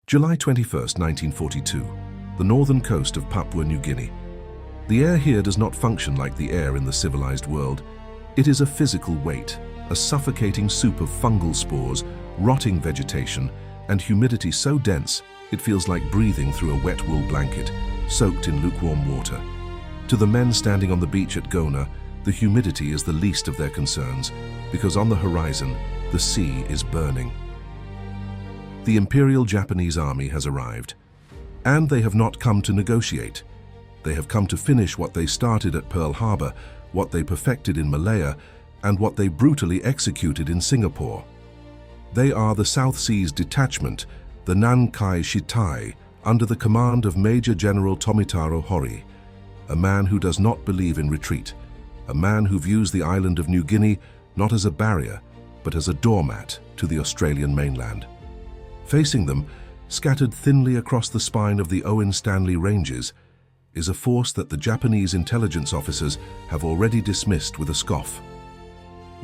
July 21, 1942, the northern coast of Papua New Guinea. The air here does not function like the air in the civilized world. It is a physical weight, a suffocating soup of fungal spores, rotting vegetation, and humidity so dense it feels like breathing through a wet wool blanket, soaked in lukewarm water. To the men standing on the beach at Gona, the humidity is the least of their concerns, because on the horizon, the sea is burning. The Imperial Japanese Army has arrived, and they have not come to negotiate. They have come to finish what they started at Pearl Harbor, what they perfected in Malaya, and what they brutally executed in Singapore. They are the South Seas Detachment, the Nankai Shitai, under the command of Major General Tomitaro Hori, a man who does not believe in retreat, a man who views the island of New Guinea not as a barrier, but as a doormat to the Australian mainland. Facing them, scattered thinly across the spine of the Owen Stanley Ranges, is a force that the Japanese intelligence officers have already dismissed with a scoff.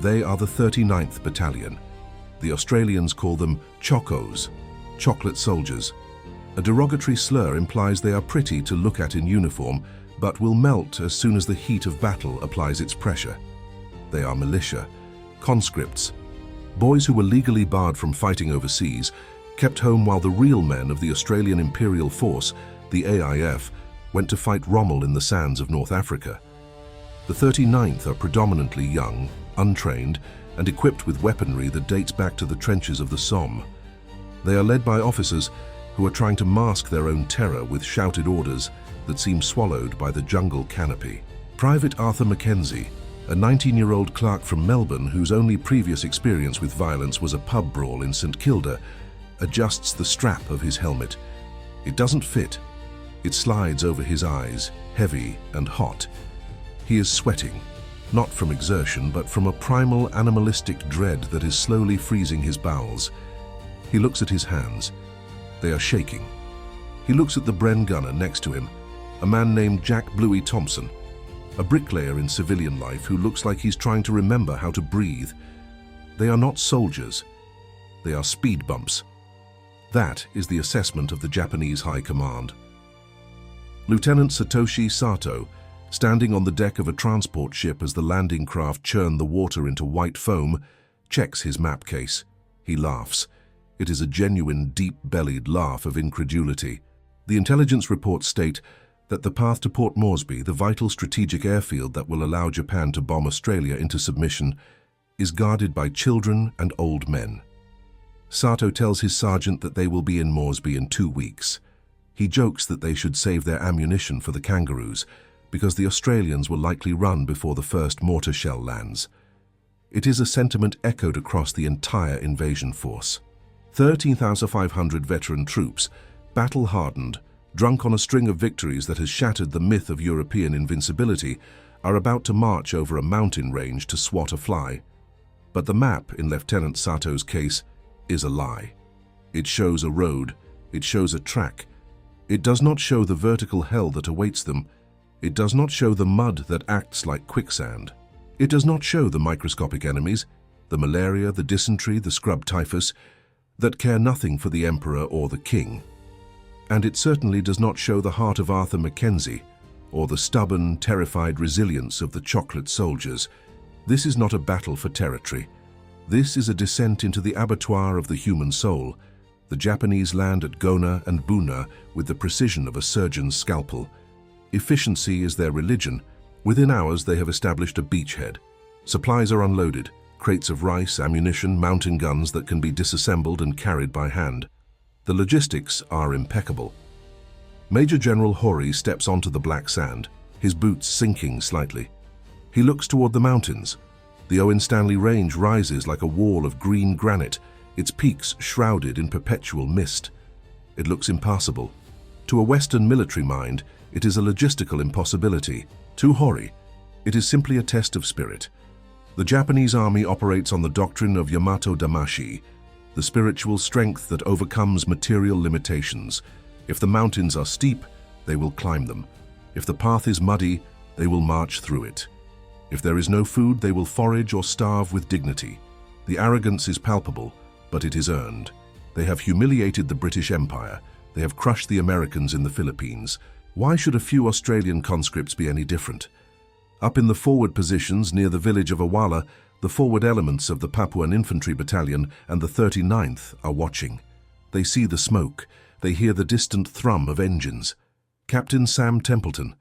They are the 39th Battalion. The Australians call them Chocos, chocolate soldiers. A derogatory slur implies they are pretty to look at in uniform, but will melt as soon as the heat of battle applies its pressure. They are militia, conscripts, boys who were legally barred from fighting overseas, kept home while the real men of the Australian Imperial Force, the AIF, went to fight Rommel in the sands of North Africa. The 39th are predominantly young, untrained, and equipped with weaponry that dates back to the trenches of the Somme. They are led by officers who are trying to mask their own terror with shouted orders that seem swallowed by the jungle canopy. Private Arthur Mackenzie, a 19-year-old clerk from Melbourne whose only previous experience with violence was a pub brawl in St Kilda, adjusts the strap of his helmet. It doesn't fit. It slides over his eyes, heavy and hot. He is sweating, not from exertion, but from a primal animalistic dread that is slowly freezing his bowels. He looks at his hands. They are shaking. He looks at the Bren gunner next to him, a man named Jack Bluey Thompson, a bricklayer in civilian life who looks like he's trying to remember how to breathe. They are not soldiers. They are speed bumps. That is the assessment of the Japanese High Command. Lieutenant Satoshi Sato, standing on the deck of a transport ship as the landing craft churned the water into white foam, checks his map case. He laughs. It is a genuine, deep-bellied laugh of incredulity. The intelligence reports state that the path to Port Moresby, the vital strategic airfield that will allow Japan to bomb Australia into submission, is guarded by children and old men. Sato tells his sergeant that they will be in Moresby in 2 weeks. He jokes that they should save their ammunition for the kangaroos, because the Australians will likely run before the first mortar shell lands. It is a sentiment echoed across the entire invasion force. 13,500 veteran troops, battle-hardened, drunk on a string of victories that has shattered the myth of European invincibility, are about to march over a mountain range to swat a fly. But the map, in Lieutenant Sato's case, is a lie. It shows a road, it shows a track. It does not show the vertical hell that awaits them. It does not show the mud that acts like quicksand. It does not show the microscopic enemies, the malaria, the dysentery, the scrub typhus, that care nothing for the emperor or the king. And it certainly does not show the heart of Arthur Mackenzie, or the stubborn, terrified resilience of the chocolate soldiers. This is not a battle for territory. This is a descent into the abattoir of the human soul. The Japanese land at Gona and Buna with the precision of a surgeon's scalpel. Efficiency is their religion. Within hours, they have established a beachhead. Supplies are unloaded, crates of rice, ammunition, mountain guns that can be disassembled and carried by hand. The logistics are impeccable. Major General Hori steps onto the black sand, his boots sinking slightly. He looks toward the mountains. The Owen Stanley Range rises like a wall of green granite, its peaks shrouded in perpetual mist. It looks impassable. To a Western military mind, it is a logistical impossibility. To Hori, it is simply a test of spirit. The Japanese army operates on the doctrine of Yamato Damashi, the spiritual strength that overcomes material limitations. If the mountains are steep, they will climb them. If the path is muddy, they will march through it. If there is no food, they will forage or starve with dignity. The arrogance is palpable, but it is earned. They have humiliated the British Empire. They have crushed the Americans in the Philippines. Why should a few Australian conscripts be any different? Up in the forward positions near the village of Awala, the forward elements of the Papuan Infantry Battalion and the 39th are watching. They see the smoke. They hear the distant thrum of engines. Captain Sam Templeton,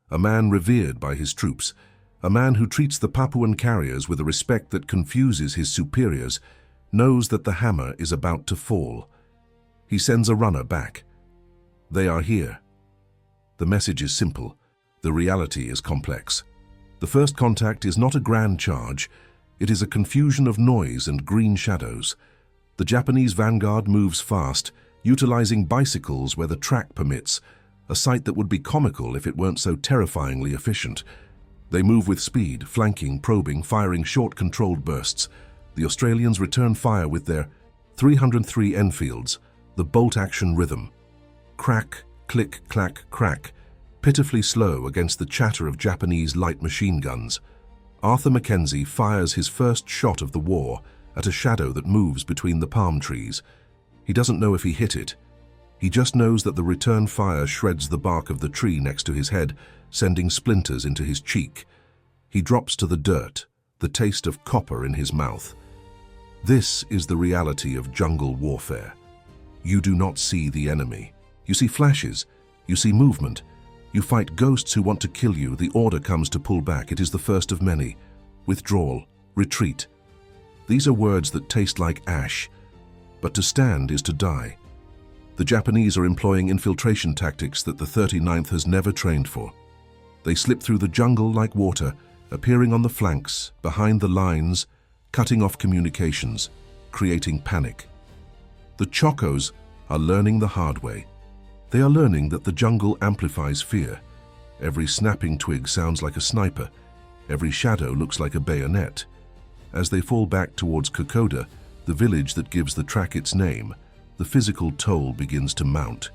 a man revered by his troops, a man who treats the Papuan carriers with a respect that confuses his superiors, knows that the hammer is about to fall. He sends a runner back. They are here. The message is simple. The reality is complex. The first contact is not a grand charge. It is a confusion of noise and green shadows. The Japanese vanguard moves fast, utilizing bicycles where the track permits, a sight that would be comical if it weren't so terrifyingly efficient. They move with speed, flanking, probing, firing short controlled bursts. The Australians return fire with their 303 Enfields, the bolt-action rhythm. Crack, click, clack, crack, pitifully slow against the chatter of Japanese light machine guns. Arthur Mackenzie fires his first shot of the war at a shadow that moves between the palm trees. He doesn't know if he hit it. He just knows that the return fire shreds the bark of the tree next to his head, sending splinters into his cheek. He drops to the dirt, the taste of copper in his mouth. This is the reality of jungle warfare. You do not see the enemy. You see flashes. You see movement. You fight ghosts who want to kill you. The order comes to pull back. It is the first of many. Withdrawal. Retreat. These are words that taste like ash. But to stand is to die. The Japanese are employing infiltration tactics that the 39th has never trained for. They slip through the jungle like water, appearing on the flanks, behind the lines, cutting off communications, creating panic. The Chocos are learning the hard way. They are learning that the jungle amplifies fear. Every snapping twig sounds like a sniper. Every shadow looks like a bayonet. As they fall back towards Kokoda, the village that gives the track its name, the physical toll begins to mount.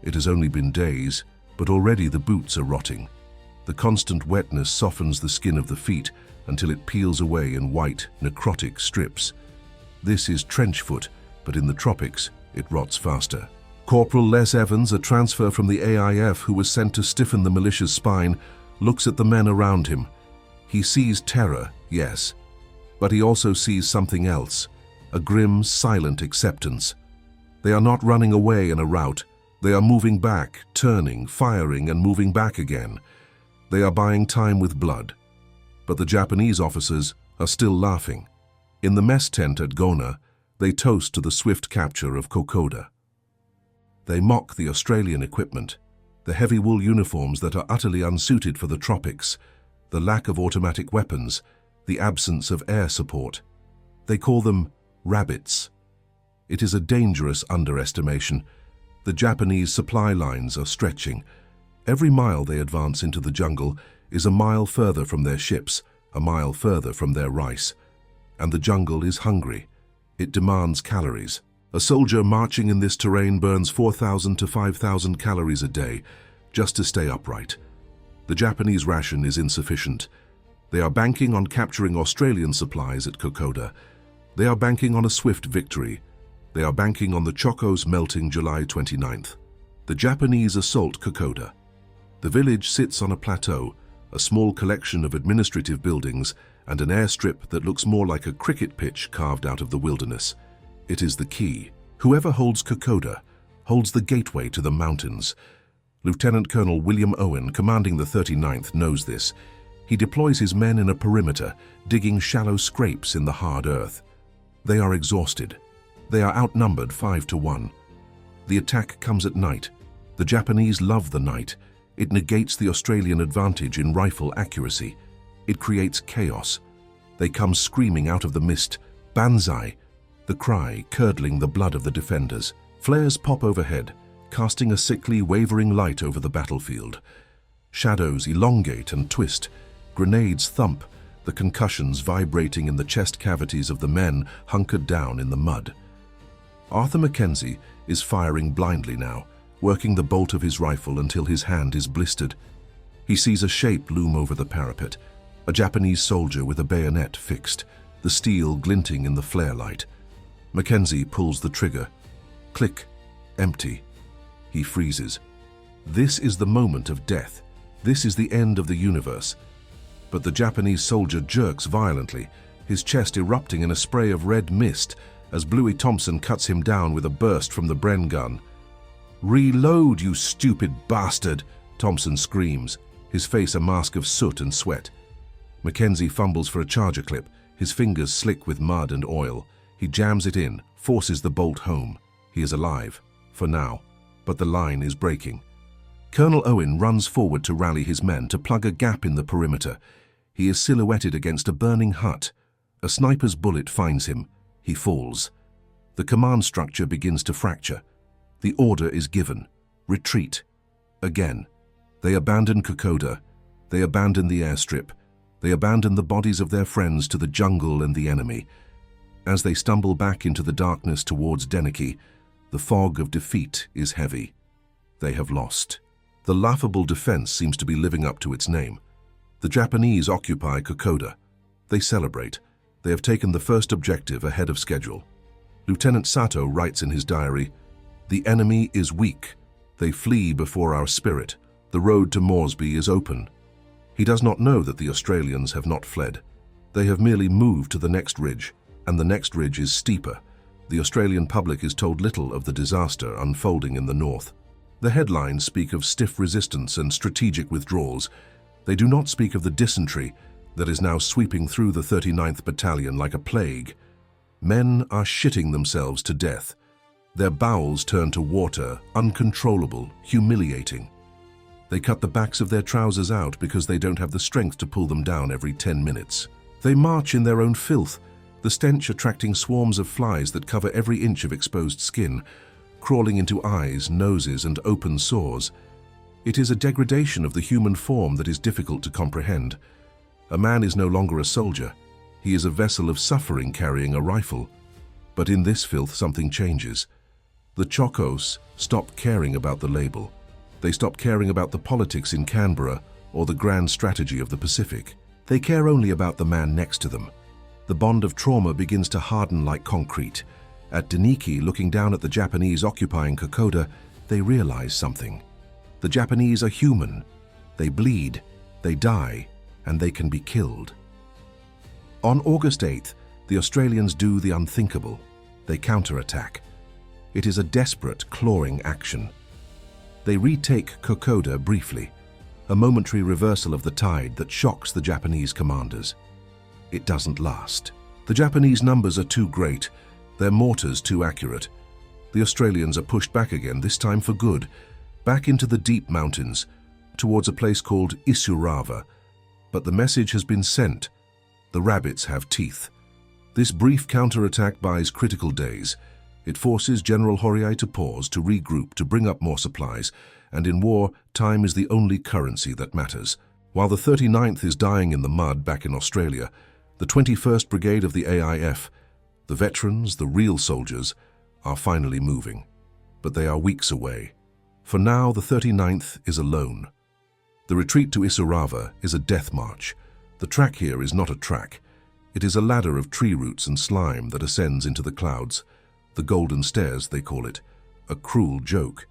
It has only been days, but already the boots are rotting. The constant wetness softens the skin of the feet until it peels away in white, necrotic strips. This is trench foot, but in the tropics, it rots faster. Corporal Les Evans, a transfer from the AIF who was sent to stiffen the militia's spine, looks at the men around him. He sees terror, yes, but he also sees something else, a grim, silent acceptance. They are not running away in a rout. They are moving back, turning, firing, and moving back again. They are buying time with blood. But the Japanese officers are still laughing. In the mess tent at Gona, they toast to the swift capture of Kokoda. They mock the Australian equipment, the heavy wool uniforms that are utterly unsuited for the tropics, the lack of automatic weapons, the absence of air support. They call them rabbits. It is a dangerous underestimation. The Japanese supply lines are stretching. Every mile they advance into the jungle is a mile further from their ships, a mile further from their rice. And the jungle is hungry. It demands calories. A soldier marching in this terrain burns 4,000 to 5,000 calories a day just to stay upright. The Japanese ration is insufficient. They are banking on capturing Australian supplies at Kokoda. They are banking on a swift victory. They are banking on the Chocos melting July 29th. The Japanese assault Kokoda. The village sits on a plateau, a small collection of administrative buildings and an airstrip that looks more like a cricket pitch carved out of the wilderness. It is the key. Whoever holds Kokoda holds the gateway to the mountains. Lieutenant Colonel William Owen, commanding the 39th, knows this. He deploys his men in a perimeter, digging shallow scrapes in the hard earth. They are exhausted. They are outnumbered 5 to 1. The attack comes at night. The Japanese love the night. It negates the Australian advantage in rifle accuracy. It creates chaos. They come screaming out of the mist, "Banzai!" the cry curdling the blood of the defenders. Flares pop overhead, casting a sickly, wavering light over the battlefield. Shadows elongate and twist. Grenades thump, the concussions vibrating in the chest cavities of the men hunkered down in the mud. Arthur Mackenzie is firing blindly now, working the bolt of his rifle until his hand is blistered. He sees a shape loom over the parapet, a Japanese soldier with a bayonet fixed, the steel glinting in the flare light. Mackenzie pulls the trigger. Click. Empty. He freezes. This is the moment of death. This is the end of the universe. But the Japanese soldier jerks violently, his chest erupting in a spray of red mist as Bluey Thompson cuts him down with a burst from the Bren gun. "Reload, you stupid bastard!" Thompson screams, his face a mask of soot and sweat. Mackenzie fumbles for a charger clip, his fingers slick with mud and oil. He jams it in, forces the bolt home. He is alive, for now, but the line is breaking. Colonel Owen runs forward to rally his men to plug a gap in the perimeter. He is silhouetted against a burning hut. A sniper's bullet finds him. He falls. The command structure begins to fracture. The order is given. Retreat. Again. They abandon Kokoda. They abandon the airstrip. They abandon the bodies of their friends to the jungle and the enemy. As they stumble back into the darkness towards Deneki, the fog of defeat is heavy. They have lost. The Laughable defense seems to be living up to its name. The Japanese occupy Kokoda. They celebrate. They have taken the first objective ahead of schedule. Lieutenant Sato writes in his diary, "The enemy is weak. They flee before our spirit. The road to Moresby is open." He does not know that the Australians have not fled. They have merely moved to the next ridge, and the next ridge is steeper. The Australian public is told little of the disaster unfolding in the north. The headlines speak of stiff resistance and strategic withdrawals. They do not speak of the dysentery that is now sweeping through the 39th Battalion like a plague. Men are shitting themselves to death. Their bowels turn to water, uncontrollable, humiliating. They cut the backs of their trousers out because they don't have the strength to pull them down every 10 minutes. They march in their own filth, the stench attracting swarms of flies that cover every inch of exposed skin, crawling into eyes, noses, and open sores. It is a degradation of the human form that is difficult to comprehend. A man is no longer a soldier. He is a vessel of suffering carrying a rifle. But in this filth something changes. The Chocos stop caring about the label. They stop caring about the politics in Canberra or the grand strategy of the Pacific. They care only about the man next to them. The bond of trauma begins to harden like concrete. At Deneki, looking down at the Japanese occupying Kokoda, they realize something. The Japanese are human. They bleed, they die, and they can be killed. On August 8th, the Australians do the unthinkable. They counterattack. It is a desperate, clawing action. They retake Kokoda briefly, a momentary reversal of the tide that shocks the Japanese commanders. It doesn't last. The Japanese numbers are too great, their mortars too accurate. The Australians are pushed back again, this time for good, back into the deep mountains, towards a place called Isurava. But the message has been sent. The rabbits have teeth. This brief counterattack buys critical days. It forces General Horiai to pause, to regroup, to bring up more supplies, and in war, time is the only currency that matters. While the 39th is dying in the mud back in Australia, the 21st Brigade of the AIF, the veterans, the real soldiers, are finally moving. But they are weeks away. For now, the 39th is alone. The retreat to Isurava is a death march. The track here is not a track. It is a ladder of tree roots and slime that ascends into the clouds. The Golden Stairs, they call it. A cruel joke.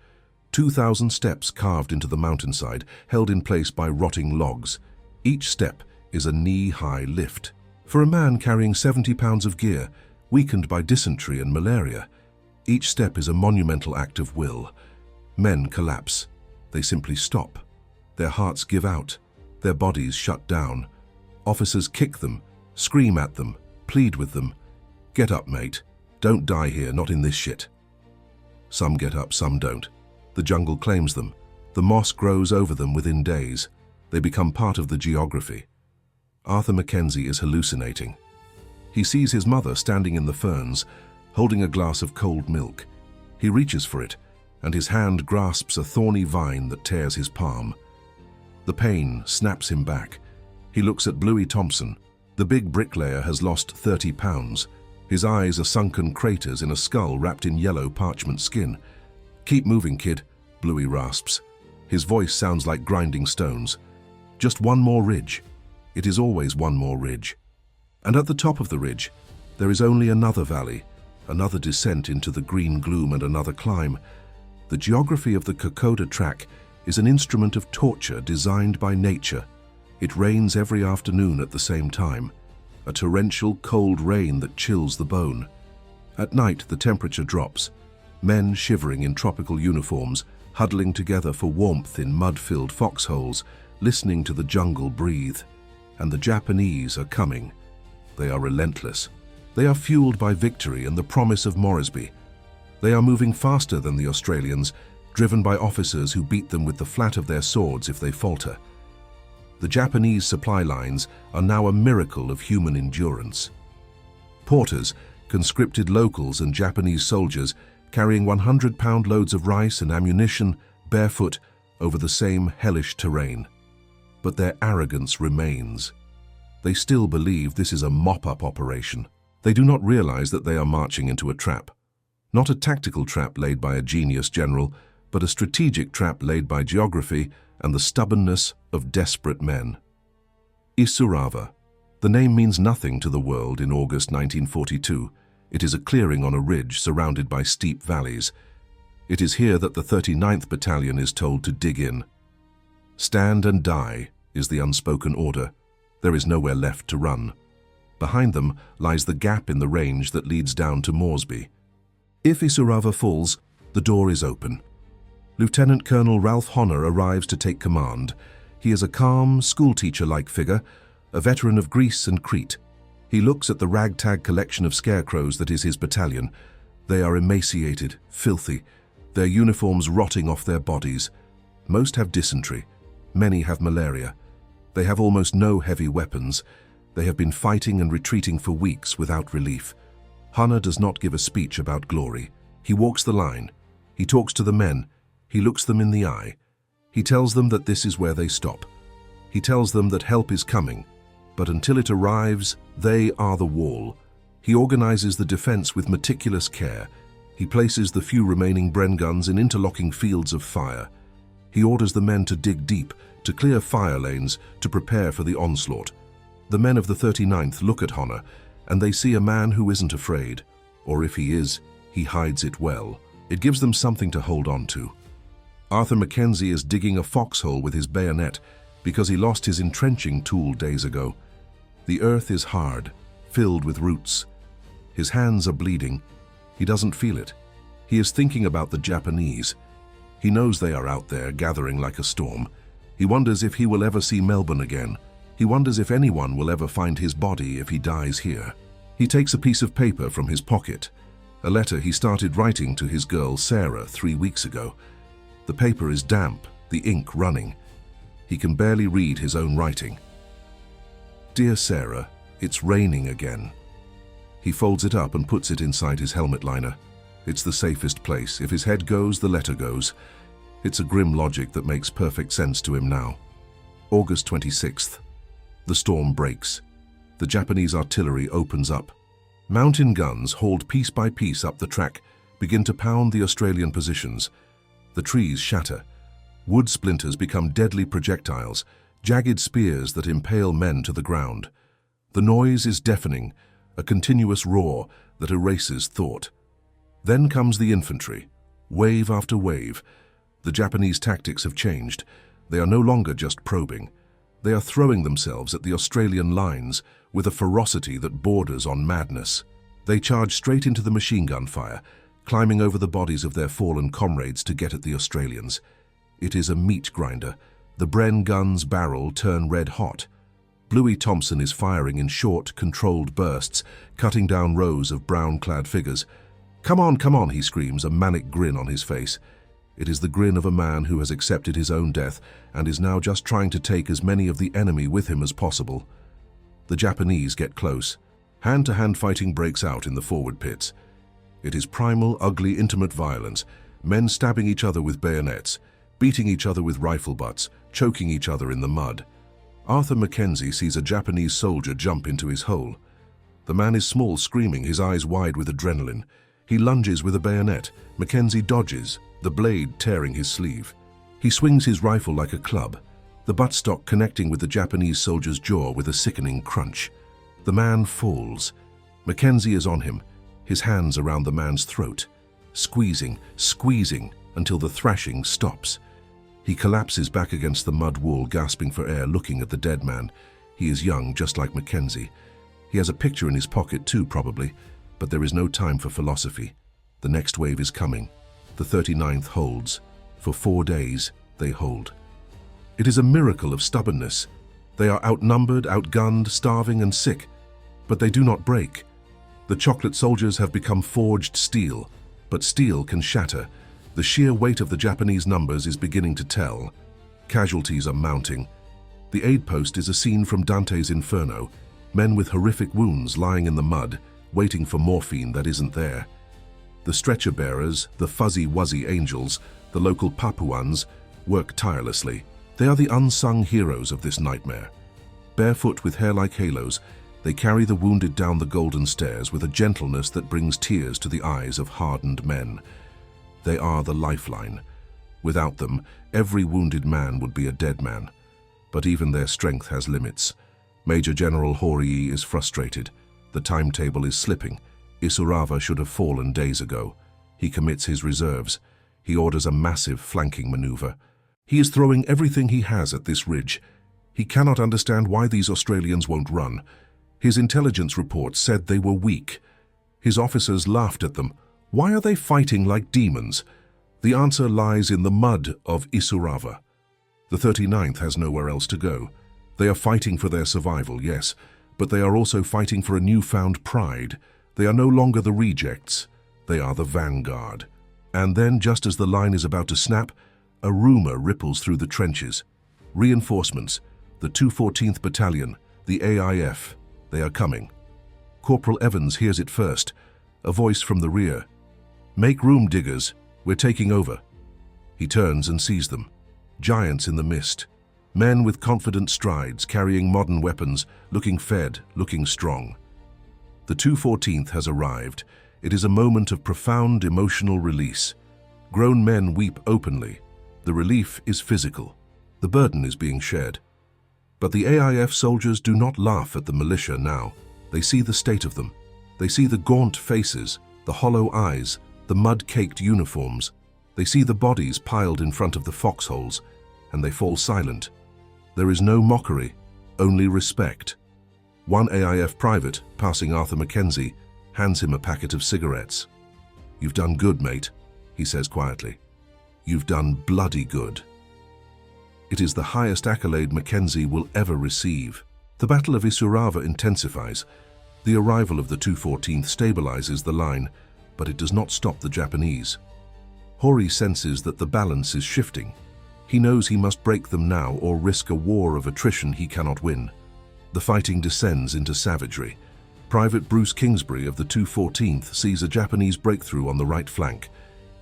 2,000 steps carved into the mountainside, held in place by rotting logs. Each step is a knee-high lift. For a man carrying 70 pounds of gear, weakened by dysentery and malaria, each step is a monumental act of will. Men collapse. They simply stop. Their hearts give out. Their bodies shut down. Officers kick them, scream at them, plead with them. "Get up, mate. Don't die here, not in this shit." Some get up, some don't. The jungle claims them. The moss grows over them within days. They become part of the geography. Arthur Mackenzie is hallucinating. He sees his mother standing in the ferns, holding a glass of cold milk. He reaches for it, and his hand grasps a thorny vine that tears his palm. The pain snaps him back. He looks at Bluey Thompson. The big bricklayer has lost 30 pounds. His eyes are sunken craters in a skull wrapped in yellow parchment skin. "Keep moving, kid," Bluey rasps. His voice sounds like grinding stones. "Just one more ridge." It is always one more ridge. And at the top of the ridge, there is only another valley, another descent into the green gloom and another climb. The geography of the Kokoda track is an instrument of torture designed by nature. It rains every afternoon at the same time, a torrential cold rain that chills the bone. At night the temperature drops, men shivering in tropical uniforms, huddling together for warmth in mud-filled foxholes, listening to the jungle breathe. And the Japanese are coming. They are relentless. They are fueled by victory and the promise of Moresby. They are moving faster than the Australians, driven by officers who beat them with the flat of their swords if they falter. The Japanese supply lines are now a miracle of human endurance. Porters, conscripted locals and Japanese soldiers carrying 100-pound loads of rice and ammunition barefoot over the same hellish terrain. But their arrogance remains. They still believe this is a mop-up operation. They do not realize that they are marching into a trap. Not a tactical trap laid by a genius general, but a strategic trap laid by geography and the stubbornness of desperate men. Isurava. The name means nothing to the world in August 1942. It is a clearing on a ridge surrounded by steep valleys. It is here that the 39th Battalion is told to dig in. Stand and die is the unspoken order. There is nowhere left to run. Behind them lies the gap in the range that leads down to Moresby. If Isurava falls, the door is open. Lieutenant Colonel Ralph Honor arrives to take command. He is a calm, schoolteacher-like figure, a veteran of Greece and Crete. He looks at the ragtag collection of scarecrows that is his battalion. They are emaciated, filthy, their uniforms rotting off their bodies. Most have dysentery. Many have malaria. They have almost no heavy weapons. They have been fighting and retreating for weeks without relief. Honor does not give a speech about glory. He walks the line. He talks to the men. He looks them in the eye. He tells them that this is where they stop. He tells them that help is coming, but until it arrives, they are the wall. He organizes the defense with meticulous care. He places the few remaining Bren guns in interlocking fields of fire. He orders the men to dig deep, to clear fire lanes, to prepare for the onslaught. The men of the 39th look at Honor, and they see a man who isn't afraid, or if he is, he hides it well. It gives them something to hold on to. Arthur Mackenzie is digging a foxhole with his bayonet because he lost his entrenching tool days ago. The earth is hard, filled with roots. His hands are bleeding. He doesn't feel it. He is thinking about the Japanese. He knows they are out there, gathering like a storm. He wonders if he will ever see Melbourne again. He wonders if anyone will ever find his body if he dies here. He takes a piece of paper from his pocket, a letter he started writing to his girl Sarah 3 weeks ago. The paper is damp, the ink running. He can barely read his own writing. Dear Sarah, it's raining again. He folds it up and puts it inside his helmet liner. It's the safest place. If his head goes, the letter goes. It's a grim logic that makes perfect sense to him now. August 26th. The storm breaks. The Japanese artillery opens up. Mountain guns, hauled piece by piece up the track, begin to pound the Australian positions. The trees shatter. Wood splinters become deadly projectiles, jagged spears that impale men to the ground. The noise is deafening, a continuous roar that erases thought. Then comes the infantry, wave after wave. The Japanese tactics have changed. They are no longer just probing. They are throwing themselves at the Australian lines with a ferocity that borders on madness. They charge straight into the machine gun fire, climbing over the bodies of their fallen comrades to get at the Australians. It is a meat grinder. The Bren guns' barrel turn red hot. Bluey Thompson is firing in short, controlled bursts, cutting down rows of brown-clad figures. Come on, he screams, a manic grin on his face. It is the grin of a man who has accepted his own death and is now just trying to take as many of the enemy with him as possible. The Japanese get close. Hand-to-hand fighting breaks out in the forward pits. It is primal, ugly, intimate violence, men stabbing each other with bayonets, beating each other with rifle butts, choking each other in the mud. Arthur Mackenzie sees a Japanese soldier jump into his hole. The man is small, screaming, his eyes wide with adrenaline. He lunges with a bayonet. Mackenzie dodges, the blade tearing his sleeve. He swings his rifle like a club, the buttstock connecting with the Japanese soldier's jaw with a sickening crunch. The man falls. Mackenzie is on him. his hands around the man's throat, squeezing, squeezing until the thrashing stops. He collapses back against the mud wall, gasping for air, looking at the dead man. He is young, just like Mackenzie. He has a picture in his pocket too, probably, but there is no time for philosophy. The next wave is coming. The 39th holds. For 4 days, they hold. It is a miracle of stubbornness. They are outnumbered, outgunned, starving and sick, but they do not break. The chocolate soldiers have become forged steel, but steel can shatter. The sheer weight of the Japanese numbers is beginning to tell. Casualties are mounting. The aid post is a scene from Dante's Inferno. Men with horrific wounds lying in the mud, waiting for morphine that isn't there. The stretcher bearers, the fuzzy-wuzzy angels, the local Papuans, work tirelessly. They are the unsung heroes of this nightmare. Barefoot with hair like halos, they carry the wounded down the golden stairs with a gentleness that brings tears to the eyes of hardened men. They are the lifeline. Without them, every wounded man would be a dead man. But even their strength has limits. Major General Horii is frustrated. The timetable is slipping. Isurava should have fallen days ago. He commits his reserves. He orders a massive flanking maneuver. He is throwing everything he has at this ridge. He cannot understand why these Australians won't run. His intelligence reports said they were weak. His officers laughed at them. Why are they fighting like demons? The answer lies in the mud of Isurava. The 39th has nowhere else to go. They are fighting for their survival, yes, but they are also fighting for a newfound pride. They are no longer the rejects. They are the vanguard. And then, just as the line is about to snap, a rumor ripples through the trenches. Reinforcements, the 214th Battalion, the AIF, they are coming. Corporal Evans hears it first, a voice from the rear. "Make room, diggers, we're taking over." He turns and sees them. Giants in the mist. Men with confident strides, carrying modern weapons, looking fed, looking strong. The 214th has arrived. It is a moment of profound emotional release. Grown men weep openly. The relief is physical. The burden is being shared. But the AIF soldiers do not laugh at the militia now. They see the state of them. They see the gaunt faces, the hollow eyes, the mud-caked uniforms. They see the bodies piled in front of the foxholes, and they fall silent. There is no mockery, only respect. One AIF private, passing Arthur Mackenzie, hands him a packet of cigarettes. "You've done good, mate," he says quietly. "You've done bloody good." It is the highest accolade Mackenzie will ever receive. The Battle of Isurava intensifies. The arrival of the 214th stabilizes the line, but it does not stop the Japanese. Horii senses that the balance is shifting. He knows he must break them now or risk a war of attrition he cannot win. The fighting descends into savagery. Private Bruce Kingsbury of the 214th sees a Japanese breakthrough on the right flank.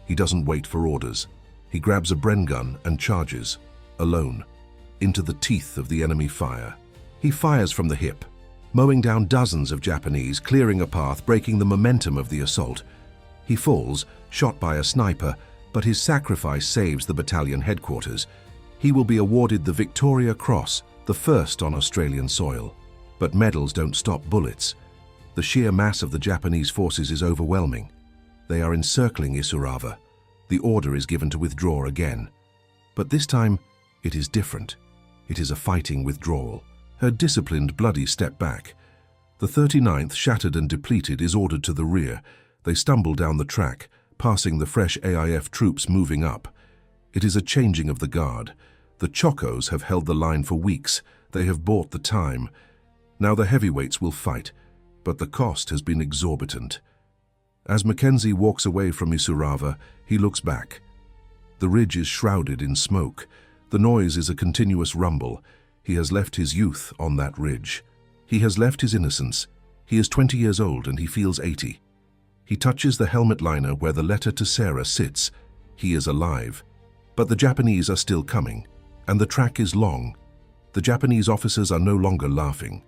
He doesn't wait for orders. He grabs a Bren gun and charges, alone, into the teeth of the enemy fire. He fires from the hip, mowing down dozens of Japanese, clearing a path, breaking the momentum of the assault. He falls, shot by a sniper, but his sacrifice saves the battalion headquarters. He will be awarded the Victoria Cross, the first on Australian soil. But medals don't stop bullets. The sheer mass of the Japanese forces is overwhelming. They are encircling Isurava. The order is given to withdraw again. But this time, it is different. It is a fighting withdrawal. Her disciplined, bloody step back. The 39th, shattered and depleted, is ordered to the rear. They stumble down the track, passing the fresh AIF troops moving up. It is a changing of the guard. The Chocos have held the line for weeks. They have bought the time. Now the heavyweights will fight, but the cost has been exorbitant. As Mackenzie walks away from Isurava, he looks back. The ridge is shrouded in smoke. The noise is a continuous rumble. He has left his youth on that ridge. He has left his innocence. He is 20 years old and he feels 80. He touches the helmet liner where the letter to Sarah sits. He is alive. But the Japanese are still coming, and the track is long. The Japanese officers are no longer laughing.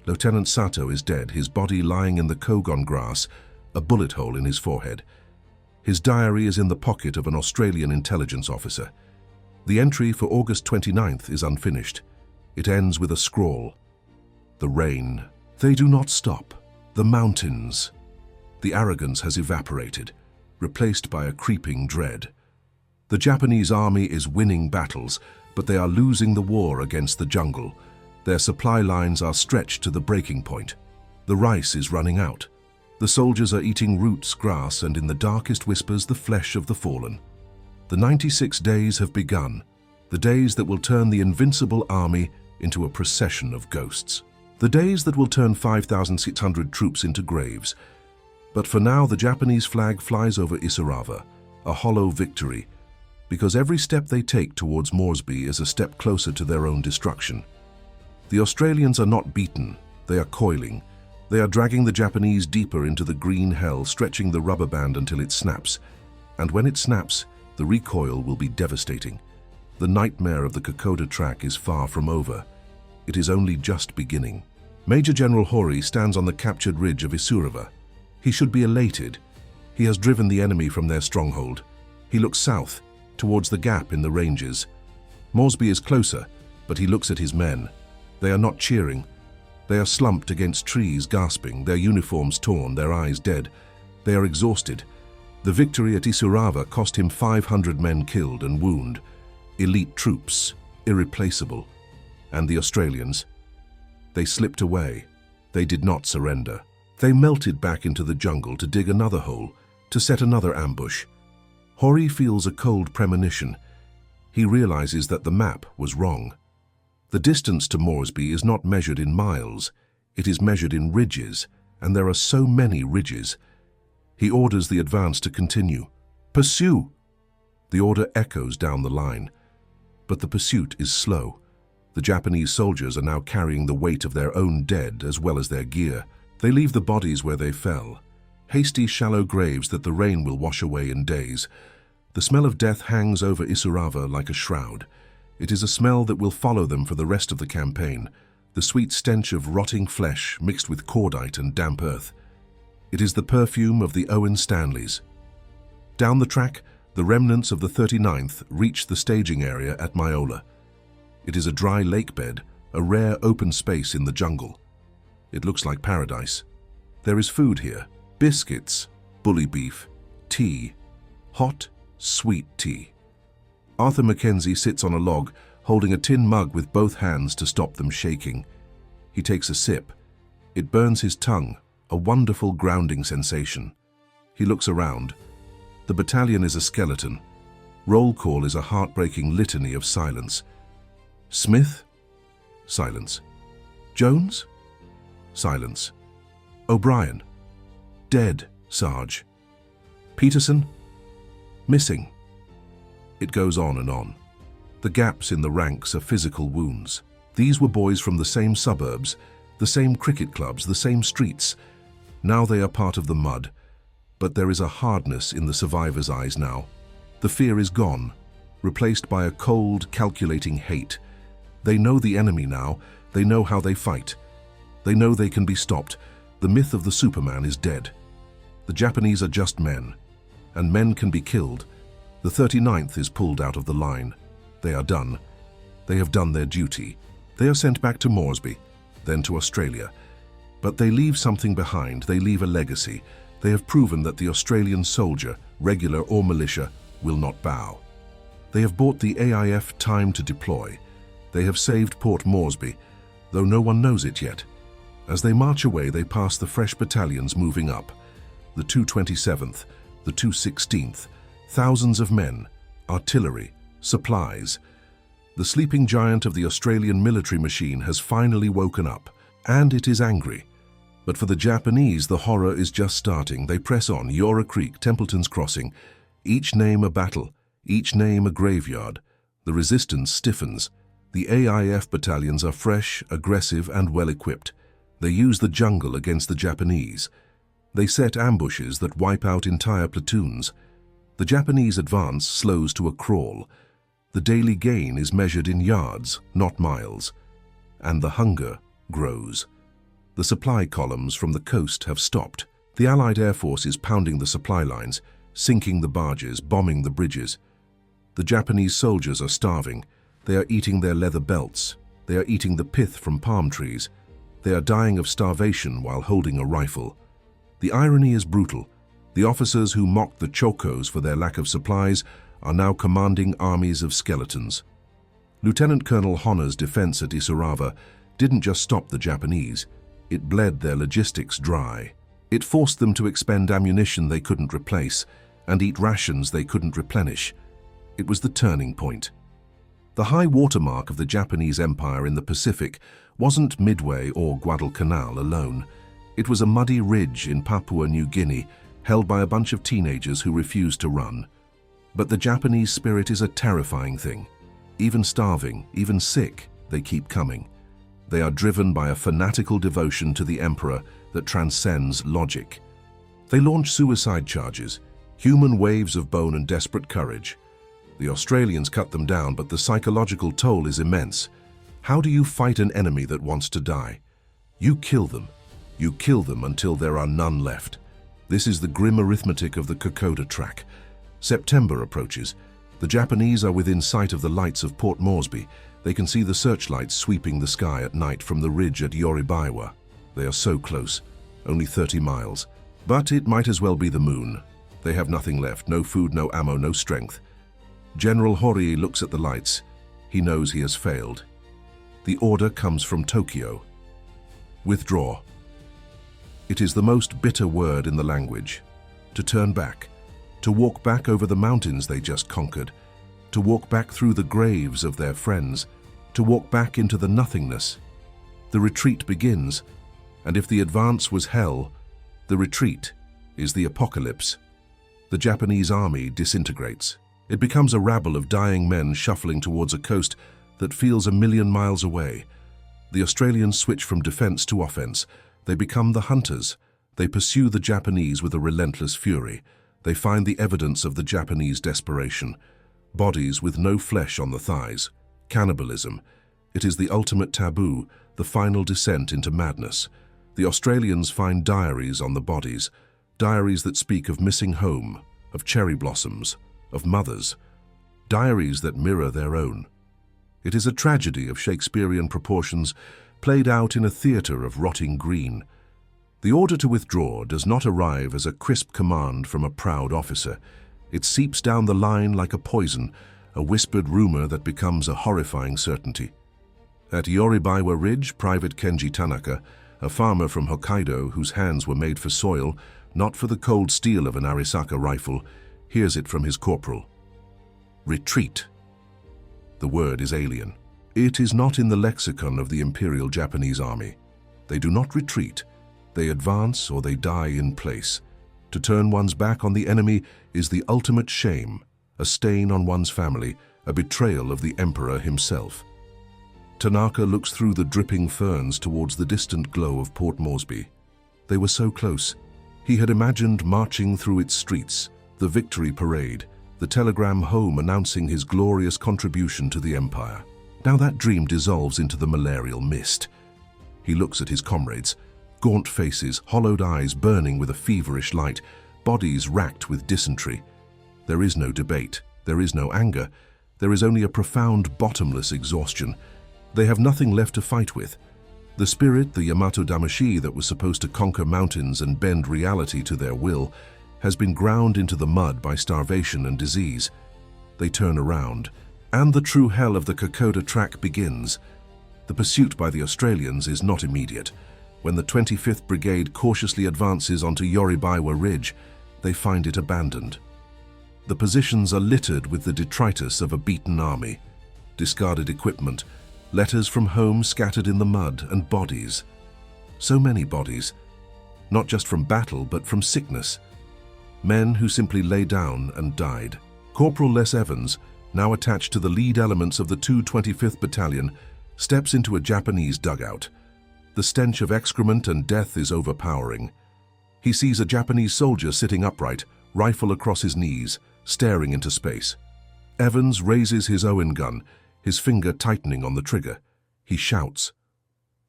Lieutenant Sato is dead, his body lying in the Kogon grass, a bullet hole in his forehead. His diary is in the pocket of an Australian intelligence officer. The entry for August 29th is unfinished. It ends with a scrawl. The rain. They do not stop. The mountains. The arrogance has evaporated, replaced by a creeping dread. The Japanese army is winning battles, but they are losing the war against the jungle. Their supply lines are stretched to the breaking point. The rice is running out. The soldiers are eating roots, grass, and in the darkest whispers, the flesh of the fallen. The 96 days have begun, the days that will turn the invincible army into a procession of ghosts. The days that will turn 5,600 troops into graves. But for now, the Japanese flag flies over Isurava, a hollow victory, because every step they take towards Moresby is a step closer to their own destruction. The Australians are not beaten, they are coiling. They are dragging the Japanese deeper into the green hell, stretching the rubber band until it snaps. And when it snaps, the recoil will be devastating. The nightmare of the Kokoda track is far from over. It is only just beginning. Major General Hori stands on the captured ridge of Isurava. He should be elated. He has driven the enemy from their stronghold. He looks south, towards the gap in the ranges. Moresby is closer, but he looks at his men. They are not cheering. They are slumped against trees, gasping, their uniforms torn, their eyes dead. They are exhausted. The victory at Isurava cost him 500 men killed and wounded. Elite troops, irreplaceable. And the Australians? They slipped away. They did not surrender. They melted back into the jungle to dig another hole, to set another ambush. Hori feels a cold premonition. He realizes that the map was wrong. The distance to Moresby is not measured in miles. It is measured in ridges, and there are so many ridges. He orders the advance to continue. Pursue! The order echoes down the line. But the pursuit is slow. The Japanese soldiers are now carrying the weight of their own dead as well as their gear. They leave the bodies where they fell. Hasty, shallow graves that the rain will wash away in days. The smell of death hangs over Isurava like a shroud. It is a smell that will follow them for the rest of the campaign, the sweet stench of rotting flesh mixed with cordite and damp earth. It is the perfume of the Owen Stanleys. Down the track, the remnants of the 39th reach the staging area at Myola. It is a dry lake bed, a rare open space in the jungle. It looks like paradise. There is food here, biscuits, bully beef, tea, hot, sweet tea. Arthur Mackenzie sits on a log, holding a tin mug with both hands to stop them shaking. He takes a sip. It burns his tongue, a wonderful grounding sensation. He looks around. The battalion is a skeleton. Roll call is a heartbreaking litany of silence. Smith? Silence. Jones? Silence. O'Brien? Dead, Sarge. Peterson? Missing. It goes on and on. The gaps in the ranks are physical wounds. These were boys from the same suburbs, the same cricket clubs, the same streets. Now they are part of the mud. But there is a hardness in the survivors' eyes now. The fear is gone, replaced by a cold, calculating hate. They know the enemy now. They know how they fight. They know they can be stopped. The myth of the Superman is dead. The Japanese are just men, and men can be killed. The 39th is pulled out of the line. They are done. They have done their duty. They are sent back to Moresby, then to Australia. But they leave something behind. They leave a legacy. They have proven that the Australian soldier, regular or militia, will not bow. They have bought the AIF time to deploy. They have saved Port Moresby, though no one knows it yet. As they march away, they pass the fresh battalions moving up. The 227th, the 216th, thousands of men, artillery, supplies. The sleeping giant of the Australian military machine has finally woken up, and it is angry. But for the Japanese, the horror is just starting. They press on, Yora Creek, Templeton's Crossing. Each name a battle, each name a graveyard. The resistance stiffens. The AIF battalions are fresh, aggressive, and well-equipped. They use the jungle against the Japanese. They set ambushes that wipe out entire platoons. The Japanese advance slows to a crawl. The daily gain is measured in yards, not miles. And the hunger grows. The supply columns from the coast have stopped. The Allied Air Force is pounding the supply lines, sinking the barges, bombing the bridges. The Japanese soldiers are starving. They are eating their leather belts. They are eating the pith from palm trees. They are dying of starvation while holding a rifle. The irony is brutal. The officers who mocked the Chocos for their lack of supplies are now commanding armies of skeletons. Lieutenant Colonel Honor's defense at Isurava didn't just stop the Japanese, it bled their logistics dry. It forced them to expend ammunition they couldn't replace and eat rations they couldn't replenish. It was the turning point. The high watermark of the Japanese Empire in the Pacific wasn't Midway or Guadalcanal alone. It was a muddy ridge in Papua New Guinea, held by a bunch of teenagers who refused to run. But the Japanese spirit is a terrifying thing. Even starving, even sick, they keep coming. They are driven by a fanatical devotion to the emperor that transcends logic. They launch suicide charges, human waves of bone and desperate courage. The Australians cut them down, but the psychological toll is immense. How do you fight an enemy that wants to die? You kill them. You kill them until there are none left. This is the grim arithmetic of the Kokoda track. September approaches. The Japanese are within sight of the lights of Port Moresby. They can see the searchlights sweeping the sky at night from the ridge at Yoribaiwa. They are so close, only 30 miles. But it might as well be the moon. They have nothing left, no food, no ammo, no strength. General Horii looks at the lights. He knows he has failed. The order comes from Tokyo. Withdraw. It is the most bitter word in the language. To turn back. To walk back over the mountains they just conquered. To walk back through the graves of their friends. To walk back into the nothingness. The retreat begins. And if the advance was hell, the retreat is the apocalypse. The Japanese army disintegrates. It becomes a rabble of dying men shuffling towards a coast that feels 1,000,000 miles away. The Australians switch from defense to offense. They become the hunters. They pursue the Japanese with a relentless fury. They find the evidence of the Japanese desperation. Bodies with no flesh on the thighs. Cannibalism. It is the ultimate taboo, the final descent into madness. The Australians find diaries on the bodies. Diaries that speak of missing home, of cherry blossoms, of mothers. Diaries that mirror their own. It is a tragedy of Shakespearean proportions, played out in a theatre of rotting green. The order to withdraw does not arrive as a crisp command from a proud officer. It seeps down the line like a poison, a whispered rumor that becomes a horrifying certainty. At Yoribaiwa Ridge, Private Kenji Tanaka, a farmer from Hokkaido whose hands were made for soil, not for the cold steel of an Arisaka rifle, hears it from his corporal. Retreat. The word is alien. It is not in the lexicon of the Imperial Japanese Army. They do not retreat. They advance or they die in place. To turn one's back on the enemy is the ultimate shame, a stain on one's family, a betrayal of the emperor himself. Tanaka looks through the dripping ferns towards the distant glow of Port Moresby. They were so close. He had imagined marching through its streets, the victory parade, the telegram home announcing his glorious contribution to the empire. Now that dream dissolves into the malarial mist. He looks at his comrades, gaunt faces, hollowed eyes burning with a feverish light, bodies racked with dysentery. There is no debate, there is no anger, there is only a profound, bottomless exhaustion. They have nothing left to fight with. The spirit, the Yamato Damashi that was supposed to conquer mountains and bend reality to their will, has been ground into the mud by starvation and disease. They turn around, and the true hell of the Kokoda track begins. The pursuit by the Australians is not immediate. When the 25th Brigade cautiously advances onto Yoribaiwa Ridge, they find it abandoned. The positions are littered with the detritus of a beaten army, discarded equipment, letters from home scattered in the mud, and bodies. So many bodies, not just from battle but from sickness. Men who simply lay down and died. Corporal Les Evans, now attached to the lead elements of the 225th Battalion, steps into a Japanese dugout. The stench of excrement and death is overpowering. He sees a Japanese soldier sitting upright, rifle across his knees, staring into space. Evans raises his Owen gun, his finger tightening on the trigger. He shouts.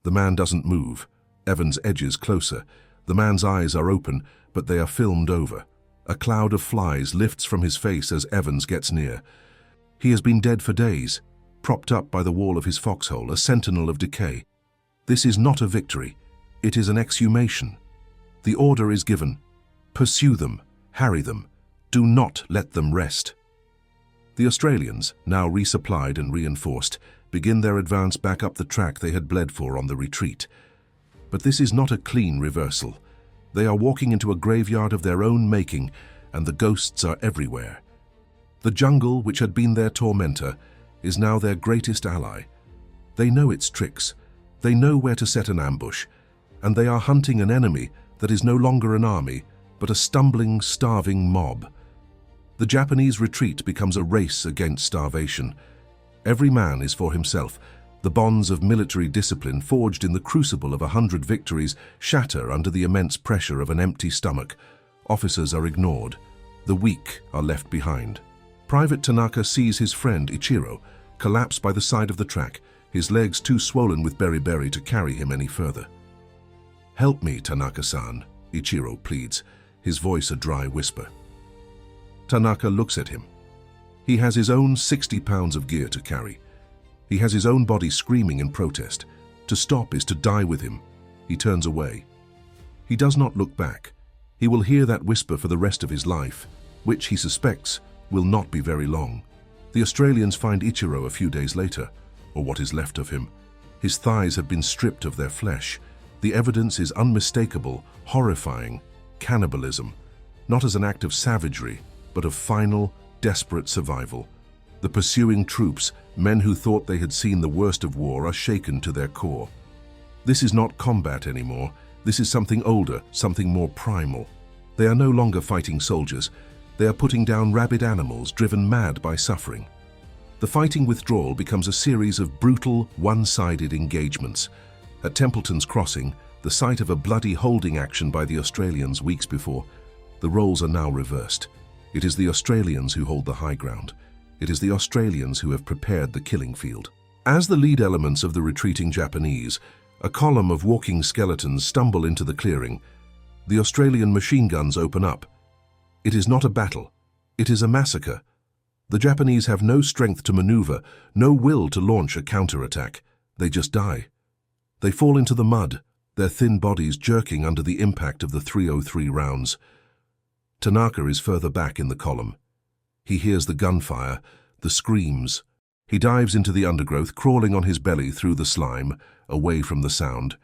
The man doesn't move. Evans edges closer. The man's eyes are open, but they are filmed over. A cloud of flies lifts from his face as Evans gets near. He has been dead for days, propped up by the wall of his foxhole, a sentinel of decay. This is not a victory. It is an exhumation. The order is given. Pursue them, harry them, do not let them rest. The Australians, now resupplied and reinforced, begin their advance back up the track they had bled for on the retreat. But this is not a clean reversal. They are walking into a graveyard of their own making, and the ghosts are everywhere. The jungle, which had been their tormentor, is now their greatest ally. They know its tricks, they know where to set an ambush, and they are hunting an enemy that is no longer an army, but a stumbling, starving mob. The Japanese retreat becomes a race against starvation. Every man is for himself. The bonds of military discipline forged in the crucible of 100 victories shatter under the immense pressure of an empty stomach. Officers are ignored. The weak are left behind. Private Tanaka sees his friend Ichiro collapse by the side of the track, his legs too swollen with beriberi to carry him any further. "Help me, Tanaka-san," Ichiro pleads, his voice a dry whisper. Tanaka looks at him. He has his own 60 pounds of gear to carry. He has his own body screaming in protest. To stop is to die with him. He turns away. He does not look back. He will hear that whisper for the rest of his life, which he suspects will not be very long. The Australians find Ichiro a few days later, or what is left of him. His thighs have been stripped of their flesh. The evidence is unmistakable, horrifying, cannibalism, not as an act of savagery, but of final, desperate survival. The pursuing troops, men who thought they had seen the worst of war, are shaken to their core. This is not combat anymore. This is something older, something more primal. They are no longer fighting soldiers. They are putting down rabid animals driven mad by suffering. The fighting withdrawal becomes a series of brutal, one-sided engagements. At Templeton's Crossing, the site of a bloody holding action by the Australians weeks before, the roles are now reversed. It is the Australians who hold the high ground. It is the Australians who have prepared the killing field. As the lead elements of the retreating Japanese, a column of walking skeletons stumble into the clearing, the Australian machine guns open up. It is not a battle. It is a massacre. The Japanese have no strength to maneuver, no will to launch a counterattack. They just die. They fall into the mud, their thin bodies jerking under the impact of the .303 rounds. Tanaka is further back in the column. He hears the gunfire, the screams. He dives into the undergrowth, crawling on his belly through the slime, away from the sound.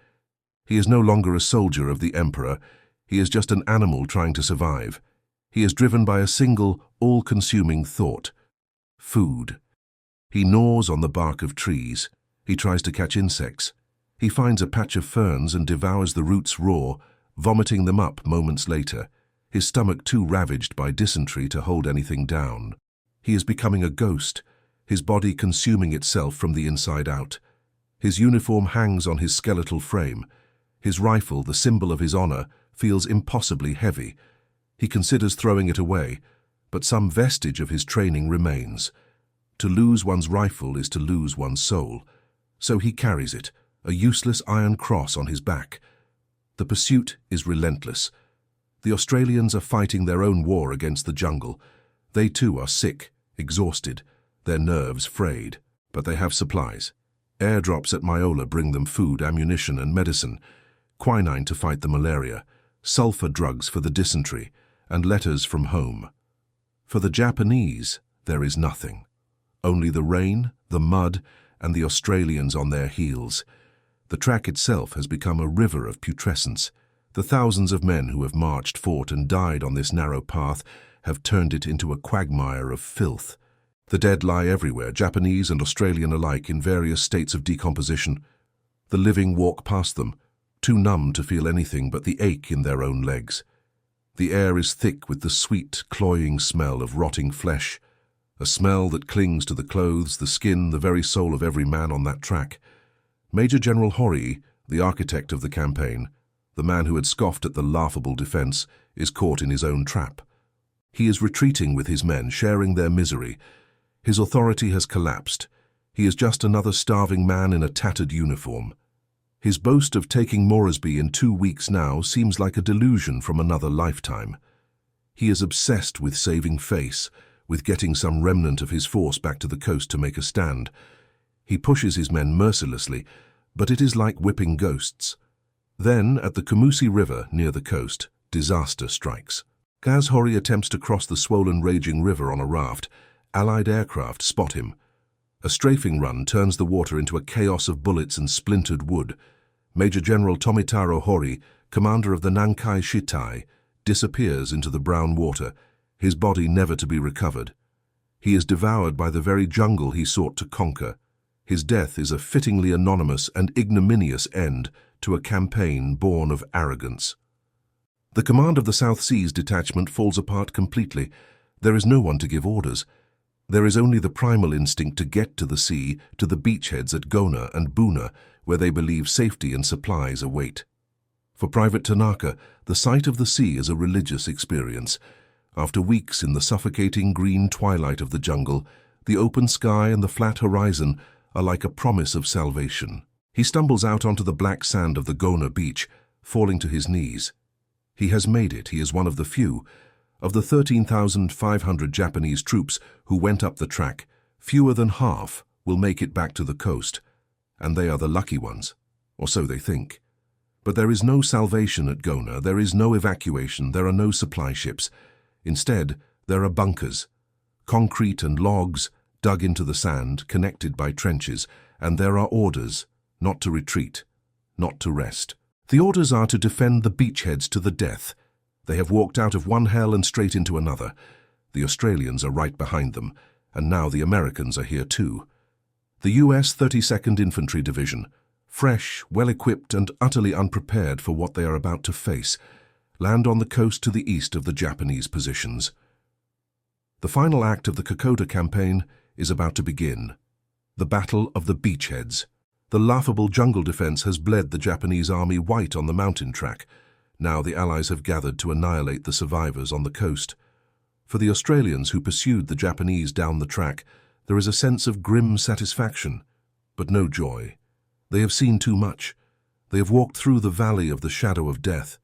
He is no longer a soldier of the Emperor. He is just an animal trying to survive. He is driven by a single, all-consuming thought: food. He gnaws on the bark of trees. He tries to catch insects. He finds a patch of ferns and devours the roots raw, vomiting them up moments later, his stomach too ravaged by dysentery to hold anything down. He is becoming a ghost, his body consuming itself from the inside out. His uniform hangs on his skeletal frame. His rifle, the symbol of his honor, feels impossibly heavy. He considers throwing it away, but some vestige of his training remains. To lose one's rifle is to lose one's soul. So he carries it, a useless iron cross on his back. The pursuit is relentless. The Australians are fighting their own war against the jungle. They too are sick, exhausted, their nerves frayed, but they have supplies. Airdrops at Myola bring them food, ammunition and medicine, quinine to fight the malaria, sulfur drugs for the dysentery, and letters from home. For the Japanese, there is nothing. Only the rain, the mud, and the Australians on their heels. The track itself has become a river of putrescence. The thousands of men who have marched, fought, and died on this narrow path have turned it into a quagmire of filth. The dead lie everywhere, Japanese and Australian alike, in various states of decomposition. The living walk past them, too numb to feel anything but the ache in their own legs. The air is thick with the sweet, cloying smell of rotting flesh, a smell that clings to the clothes, the skin, the very soul of every man on that track. Major General Horii, the architect of the campaign, the man who had scoffed at the laughable defense, is caught in his own trap. He is retreating with his men, sharing their misery. His authority has collapsed. He is just another starving man in a tattered uniform. His boast of taking Moresby in 2 weeks now seems like a delusion from another lifetime. He is obsessed with saving face, with getting some remnant of his force back to the coast to make a stand. He pushes his men mercilessly, but it is like whipping ghosts. Then, at the Kumusi River near the coast, disaster strikes. As Hori attempts to cross the swollen raging river on a raft, Allied aircraft spot him. A strafing run turns the water into a chaos of bullets and splintered wood. Major General Tomitaro Hori, commander of the Nankai Shitai, disappears into the brown water, his body never to be recovered. He is devoured by the very jungle he sought to conquer. His death is a fittingly anonymous and ignominious end to a campaign born of arrogance. The command of the South Seas detachment falls apart completely. There is no one to give orders. There is only the primal instinct to get to the sea, to the beachheads at Gona and Buna, where they believe safety and supplies await. For Private Tanaka, the sight of the sea is a religious experience. After weeks in the suffocating green twilight of the jungle, the open sky and the flat horizon are like a promise of salvation. He stumbles out onto the black sand of the Gona beach, falling to his knees. He has made it. He is one of the few. Of the 13,500 Japanese troops who went up the track, fewer than half will make it back to the coast, and they are the lucky ones, or so they think. But there is no salvation at Gona, there is no evacuation, there are no supply ships. Instead, there are bunkers, concrete and logs dug into the sand, connected by trenches, and there are orders not to retreat, not to rest. The orders are to defend the beachheads to the death. They have walked out of one hell and straight into another. The Australians are right behind them, and now the Americans are here too. The US 32nd Infantry Division, fresh, well-equipped and utterly unprepared for what they are about to face, land on the coast to the east of the Japanese positions. The final act of the Kokoda campaign is about to begin. The Battle of the Beachheads. The Laughable jungle defense has bled the Japanese army white on the mountain track. Now the Allies have gathered to annihilate the survivors on the coast. For the Australians who pursued the Japanese down the track, there is a sense of grim satisfaction, but no joy. They have seen too much. They have walked through the valley of the shadow of death,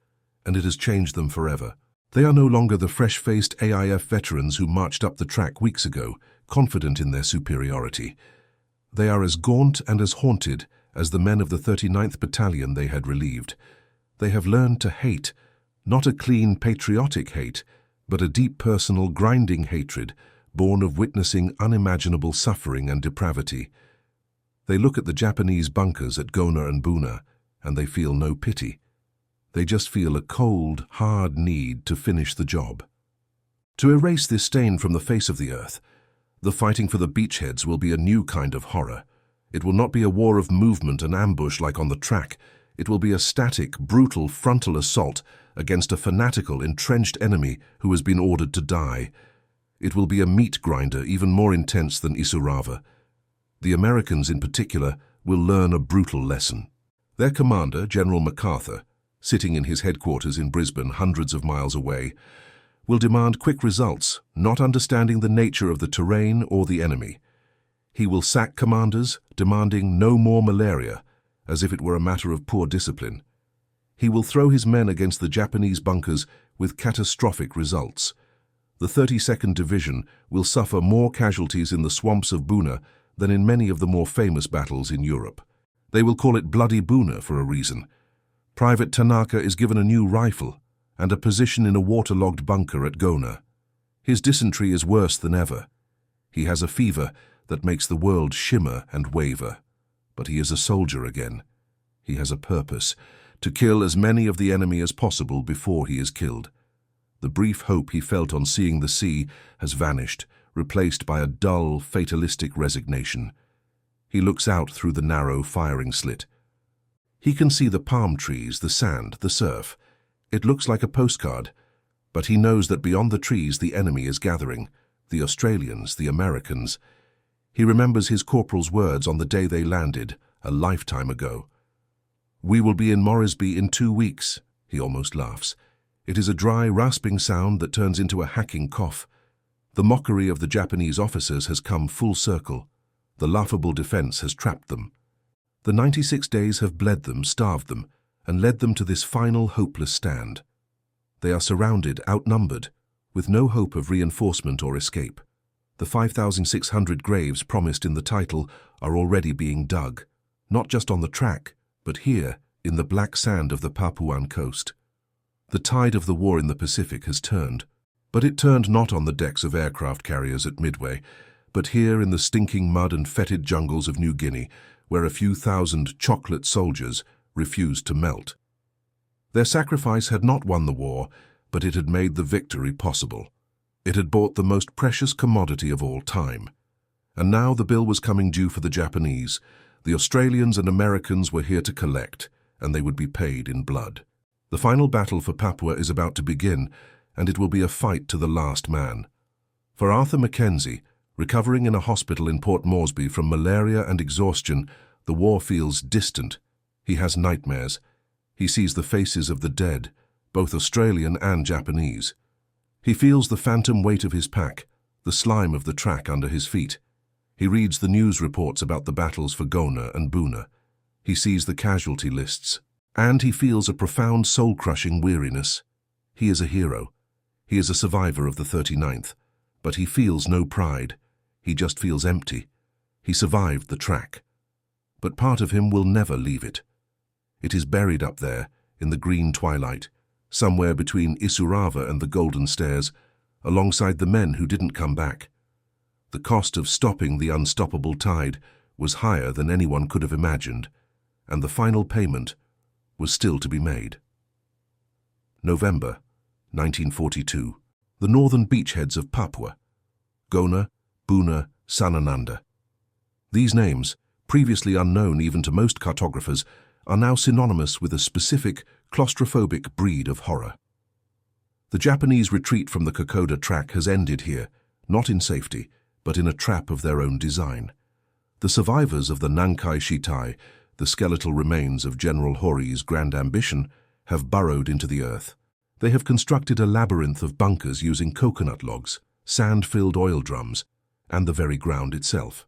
and it has changed them forever. They are no longer the fresh-faced AIF veterans who marched up the track weeks ago, confident in their superiority. They are as gaunt and as haunted as the men of the 39th Battalion they had relieved. They have learned to hate, not a clean, patriotic hate, but a deep personal, grinding hatred, born of witnessing unimaginable suffering and depravity. They look at the Japanese bunkers at Gona and Buna, and they feel no pity. They just feel a cold, hard need to finish the job. To erase this stain from the face of the earth, the fighting for the beachheads will be a new kind of horror. It will not be a war of movement and ambush like on the track. It will be a static, brutal frontal assault against a fanatical, entrenched enemy who has been ordered to die. It will be a meat grinder even more intense than Isurava. The Americans in particular will learn a brutal lesson. Their commander, General MacArthur, sitting in his headquarters in Brisbane hundreds of miles away, will demand quick results, not understanding the nature of the terrain or the enemy. He will sack commanders, demanding no more malaria, as if it were a matter of poor discipline. He will throw his men against the Japanese bunkers with catastrophic results. The 32nd Division will suffer more casualties in the swamps of Buna than in many of the more famous battles in Europe. They will call it Bloody Buna for a reason. Private Tanaka is given a new rifle and a position in a waterlogged bunker at Gona. His dysentery is worse than ever. He has a fever that makes the world shimmer and waver. But he is a soldier again. He has a purpose, to kill as many of the enemy as possible before he is killed. The brief hope he felt on seeing the sea has vanished, replaced by a dull, fatalistic resignation. He looks out through the narrow firing slit. He can see the palm trees, the sand, the surf. It looks like a postcard, but he knows that beyond the trees the enemy is gathering, the Australians, the Americans. He remembers his corporal's words on the day they landed, a lifetime ago. "We will be in Moresby in 2 weeks," he almost laughs. It is a dry, rasping sound that turns into a hacking cough. The mockery of the Japanese officers has come full circle. The laughable defense has trapped them. The 96 days have bled them, starved them, and led them to this final hopeless stand. They are surrounded, outnumbered, with no hope of reinforcement or escape. The 5,600 graves promised in the title are already being dug, not just on the track, but here, in the black sand of the Papuan coast. The tide of the war in the Pacific has turned, but it turned not on the decks of aircraft carriers at Midway, but here in the stinking mud and fetid jungles of New Guinea, where a few thousand chocolate soldiers refused to melt. Their sacrifice had not won the war, but it had made the victory possible. It had bought the most precious commodity of all time. And now the bill was coming due for the Japanese. The Australians and Americans were here to collect, and they would be paid in blood. The final battle for Papua is about to begin, and it will be a fight to the last man. For Arthur Mackenzie, recovering in a hospital in Port Moresby from malaria and exhaustion, the war feels distant. He has nightmares. He sees the faces of the dead, both Australian and Japanese. He feels the phantom weight of his pack, the slime of the track under his feet. He reads the news reports about the battles for Gona and Buna. He sees the casualty lists, and he feels a profound soul-crushing weariness. He is a hero. He is a survivor of the 39th, but he feels no pride. He just feels empty. He survived the track. But part of him will never leave it. It is buried up there, in the green twilight, somewhere between Isurava and the Golden Stairs, alongside the men who didn't come back. The cost of stopping the unstoppable tide was higher than anyone could have imagined, and the final payment was still to be made. November 1942. The northern beachheads of Papua. Gona, Buna, Sanananda. These names, previously unknown even to most cartographers, are now synonymous with a specific, claustrophobic breed of horror. The Japanese retreat from the Kokoda track has ended here, not in safety, but in a trap of their own design. The survivors of the Nankai Shitai, the skeletal remains of General Hori's grand ambition, have burrowed into the earth. They have constructed a labyrinth of bunkers using coconut logs, sand-filled oil drums, and the very ground itself.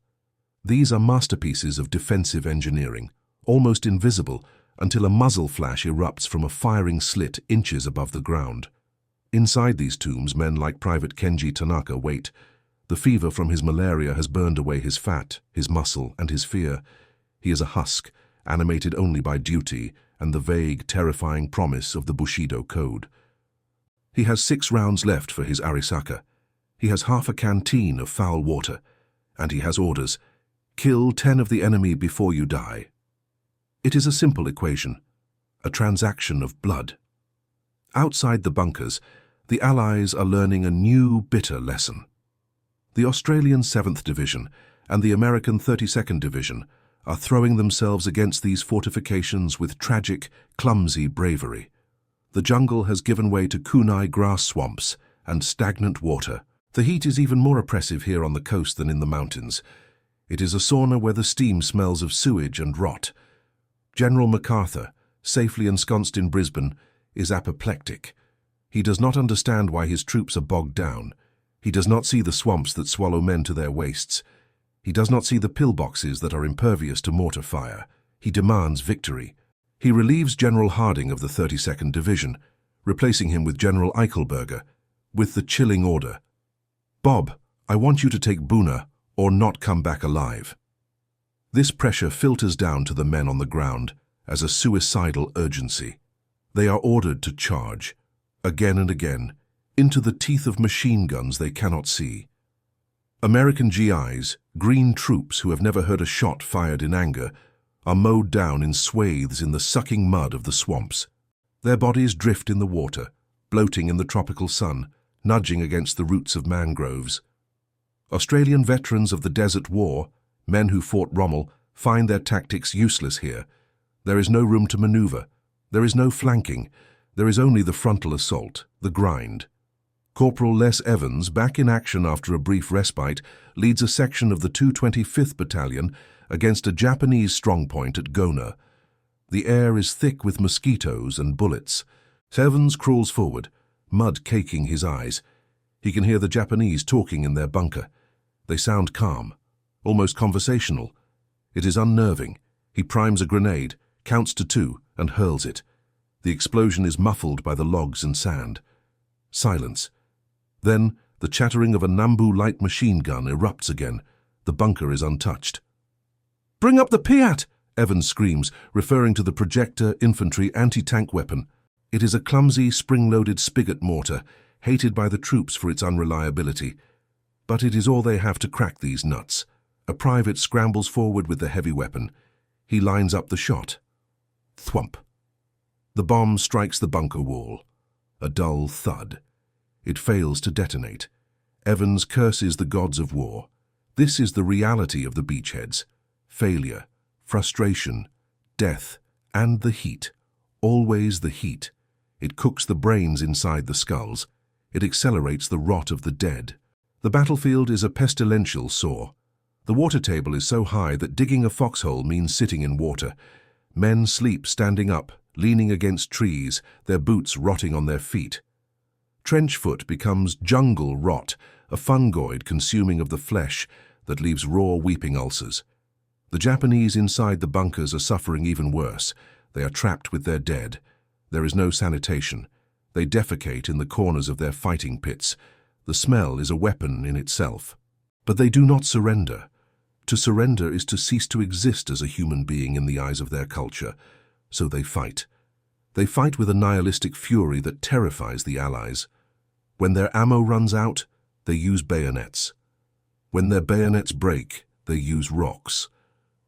These are masterpieces of defensive engineering, almost invisible until a muzzle flash erupts from a firing slit inches above the ground. Inside these tombs, men like Private Kenji Tanaka wait. The fever from his malaria has burned away his fat, his muscle, and his fear. He is a husk, animated only by duty and the vague, terrifying promise of the Bushido Code. He has 6 rounds left for his arisaka. He has half a canteen of foul water, and he has orders: kill 10 of the enemy before you die. It is a simple equation, a transaction of blood. Outside the bunkers, the Allies are learning a new, bitter lesson. The Australian 7th Division and the American 32nd Division are throwing themselves against these fortifications with tragic, clumsy bravery. The jungle has given way to kunai grass swamps and stagnant water. The heat is even more oppressive here on the coast than in the mountains. It is a sauna where the steam smells of sewage and rot. General MacArthur, safely ensconced in Brisbane, is apoplectic. He does not understand why his troops are bogged down. He does not see the swamps that swallow men to their waists. He does not see the pillboxes that are impervious to mortar fire. He demands victory. He relieves General Harding of the 32nd Division, replacing him with General Eichelberger, with the chilling order: "Bob, I want you to take Buna or not come back alive." This pressure filters down to the men on the ground as a suicidal urgency. They are ordered to charge, again and again, into the teeth of machine guns they cannot see. American GIs, green troops who have never heard a shot fired in anger, are mowed down in swathes in the sucking mud of the swamps. Their bodies drift in the water, bloating in the tropical sun, nudging against the roots of mangroves. Australian veterans of the Desert War, men who fought Rommel, find their tactics useless here. There is no room to maneuver. There is no flanking. There is only the frontal assault, the grind. Corporal Les Evans, back in action after a brief respite, leads a section of the 225th Battalion against a Japanese strongpoint at Gona. The air is thick with mosquitoes and bullets. Evans crawls forward, mud caking his eyes. He can hear the Japanese talking in their bunker. They sound calm, almost conversational. It is unnerving. He primes a grenade, counts to 2, and hurls it. The explosion is muffled by the logs and sand. Silence. Then the chattering of a Nambu light machine gun erupts again. The bunker is untouched. "Bring up the Piat!" Evans screams, referring to the projector infantry anti-tank weapon. It is a clumsy, spring-loaded spigot mortar, hated by the troops for its unreliability. But it is all they have to crack these nuts. A private scrambles forward with the heavy weapon. He lines up the shot. Thwump. The bomb strikes the bunker wall. A dull thud. It fails to detonate. Evans curses the gods of war. This is the reality of the beachheads. Failure, frustration, death, and the heat. Always the heat. It cooks the brains inside the skulls. It accelerates the rot of the dead. The battlefield is a pestilential sore. The water table is so high that digging a foxhole means sitting in water. Men sleep standing up, leaning against trees, their boots rotting on their feet. Trench foot becomes jungle rot, a fungoid consuming of the flesh that leaves raw weeping ulcers. The Japanese inside the bunkers are suffering even worse. They are trapped with their dead. There is no sanitation. They defecate in the corners of their fighting pits. The smell is a weapon in itself. But they do not surrender. To surrender is to cease to exist as a human being in the eyes of their culture. So they fight. They fight with a nihilistic fury that terrifies the Allies. When their ammo runs out, they use bayonets. When their bayonets break, they use rocks.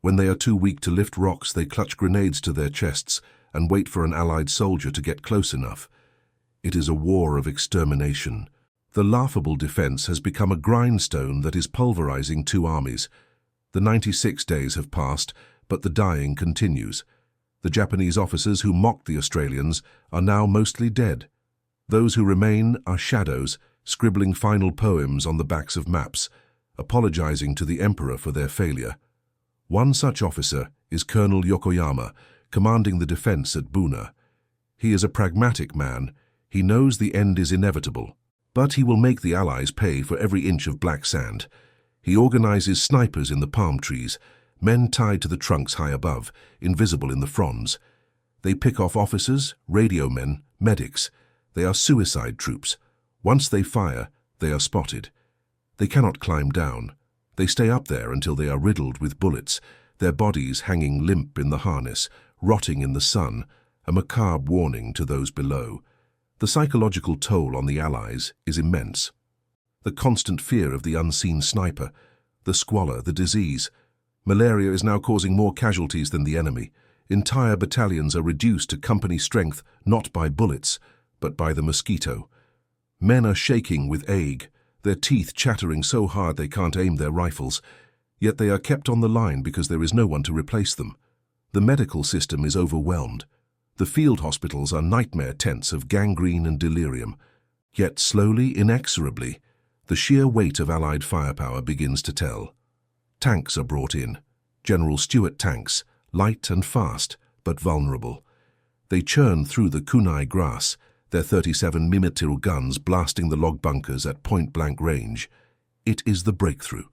When they are too weak to lift rocks, they clutch grenades to their chests and wait for an Allied soldier to get close enough. It is a war of extermination. The Laughable defense has become a grindstone that is pulverizing two armies. The 96 days have passed, but the dying continues. The Japanese officers who mocked the Australians are now mostly dead. Those who remain are shadows, scribbling final poems on the backs of maps, apologizing to the Emperor for their failure. One such officer is Colonel Yokoyama, commanding the defense at Buna. He is a pragmatic man. He knows the end is inevitable, but he will make the Allies pay for every inch of black sand. He organizes snipers in the palm trees, men tied to the trunks high above, invisible in the fronds. They pick off officers, radio men, medics. They are suicide troops. Once they fire, they are spotted. They cannot climb down. They stay up there until they are riddled with bullets, their bodies hanging limp in the harness, rotting in the sun, a macabre warning to those below. The psychological toll on the Allies is immense. The constant fear of the unseen sniper, the squalor, the disease. Malaria is now causing more casualties than the enemy. Entire battalions are reduced to company strength, not by bullets, but by the mosquito. Men are shaking with ague, their teeth chattering so hard they can't aim their rifles. Yet they are kept on the line because there is no one to replace them. The medical system is overwhelmed. The field hospitals are nightmare tents of gangrene and delirium. Yet slowly, inexorably, the sheer weight of Allied firepower begins to tell. Tanks are brought in. General Stuart tanks, light and fast, but vulnerable. They churn through the kunai grass, their 37 mm guns blasting the log bunkers at point-blank range. It is the breakthrough.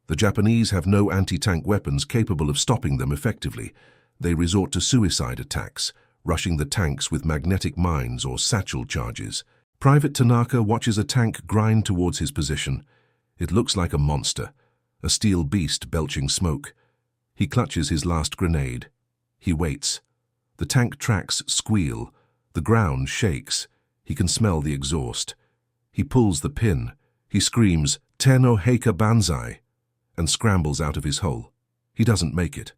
The Japanese have no anti-tank weapons capable of stopping them effectively. They resort to suicide attacks, rushing the tanks with magnetic mines or satchel charges. Private Tanaka watches a tank grind towards his position. It looks like a monster, a steel beast belching smoke. He clutches his last grenade. He waits. The tank tracks squeal. The ground shakes. He can smell the exhaust. He pulls the pin. He screams, "Ten no Heika Banzai," and scrambles out of his hole. He doesn't make it.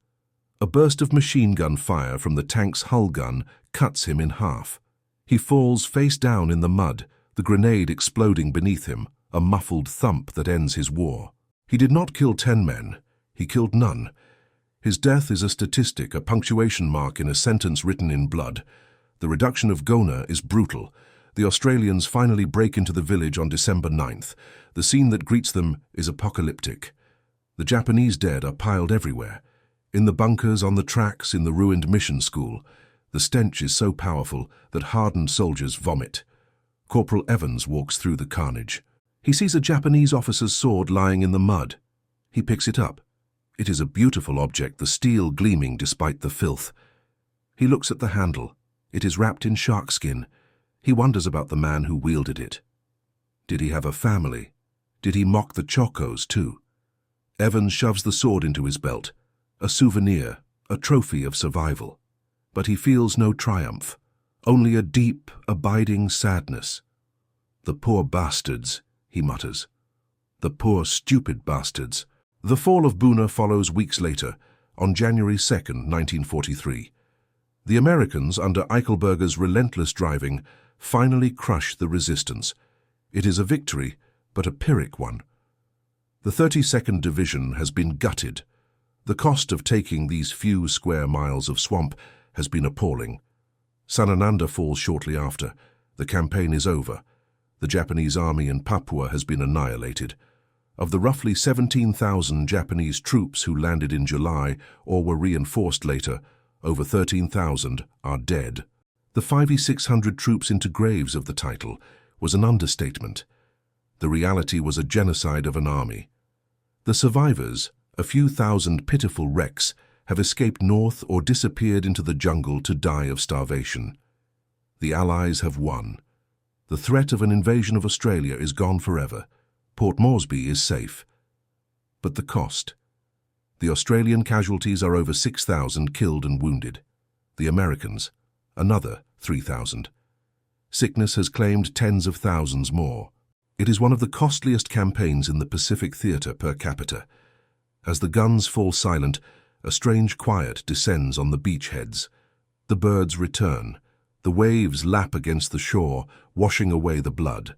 A burst of machine gun fire from the tank's hull gun cuts him in half. He falls face down in the mud, the grenade exploding beneath him, a muffled thump that ends his war. He did not kill 10 men. He killed none. His death is a statistic, a punctuation mark in a sentence written in blood. The reduction of Gona is brutal. The Australians finally break into the village on December 9th. The scene that greets them is apocalyptic. The Japanese dead are piled everywhere. In the bunkers, on the tracks, in the ruined mission school. The stench is so powerful that hardened soldiers vomit. Corporal Evans walks through the carnage. He sees a Japanese officer's sword lying in the mud. He picks it up. It is a beautiful object, the steel gleaming despite the filth. He looks at the handle. It is wrapped in sharkskin. He wonders about the man who wielded it. Did he have a family? Did he mock the Chocos too? Evans shoves the sword into his belt. A souvenir, a trophy of survival. But he feels no triumph, only a deep, abiding sadness. "The poor bastards," he mutters. "The poor, stupid bastards." The fall of Buna follows weeks later, on January 2, 1943. The Americans, under Eichelberger's relentless driving, finally crush the resistance. It is a victory, but a Pyrrhic one. The 32nd Division has been gutted. The cost of taking these few square miles of swamp has been appalling. Sanananda falls shortly after. The campaign is over. The Japanese army in Papua has been annihilated. Of the roughly 17,000 Japanese troops who landed in July or were reinforced later, over 13,000 are dead. The 5,600 troops into graves of the title was an understatement. The reality was a genocide of an army. The survivors, a few thousand pitiful wrecks, have escaped north or disappeared into the jungle to die of starvation. The Allies have won. The threat of an invasion of Australia is gone forever. Port Moresby is safe. But the cost. The Australian casualties are over 6,000 killed and wounded. The Americans, another 3,000. Sickness has claimed tens of thousands more. It is one of the costliest campaigns in the Pacific theater per capita. As the guns fall silent, a strange quiet descends on the beachheads. The birds return. The waves lap against the shore, washing away the blood.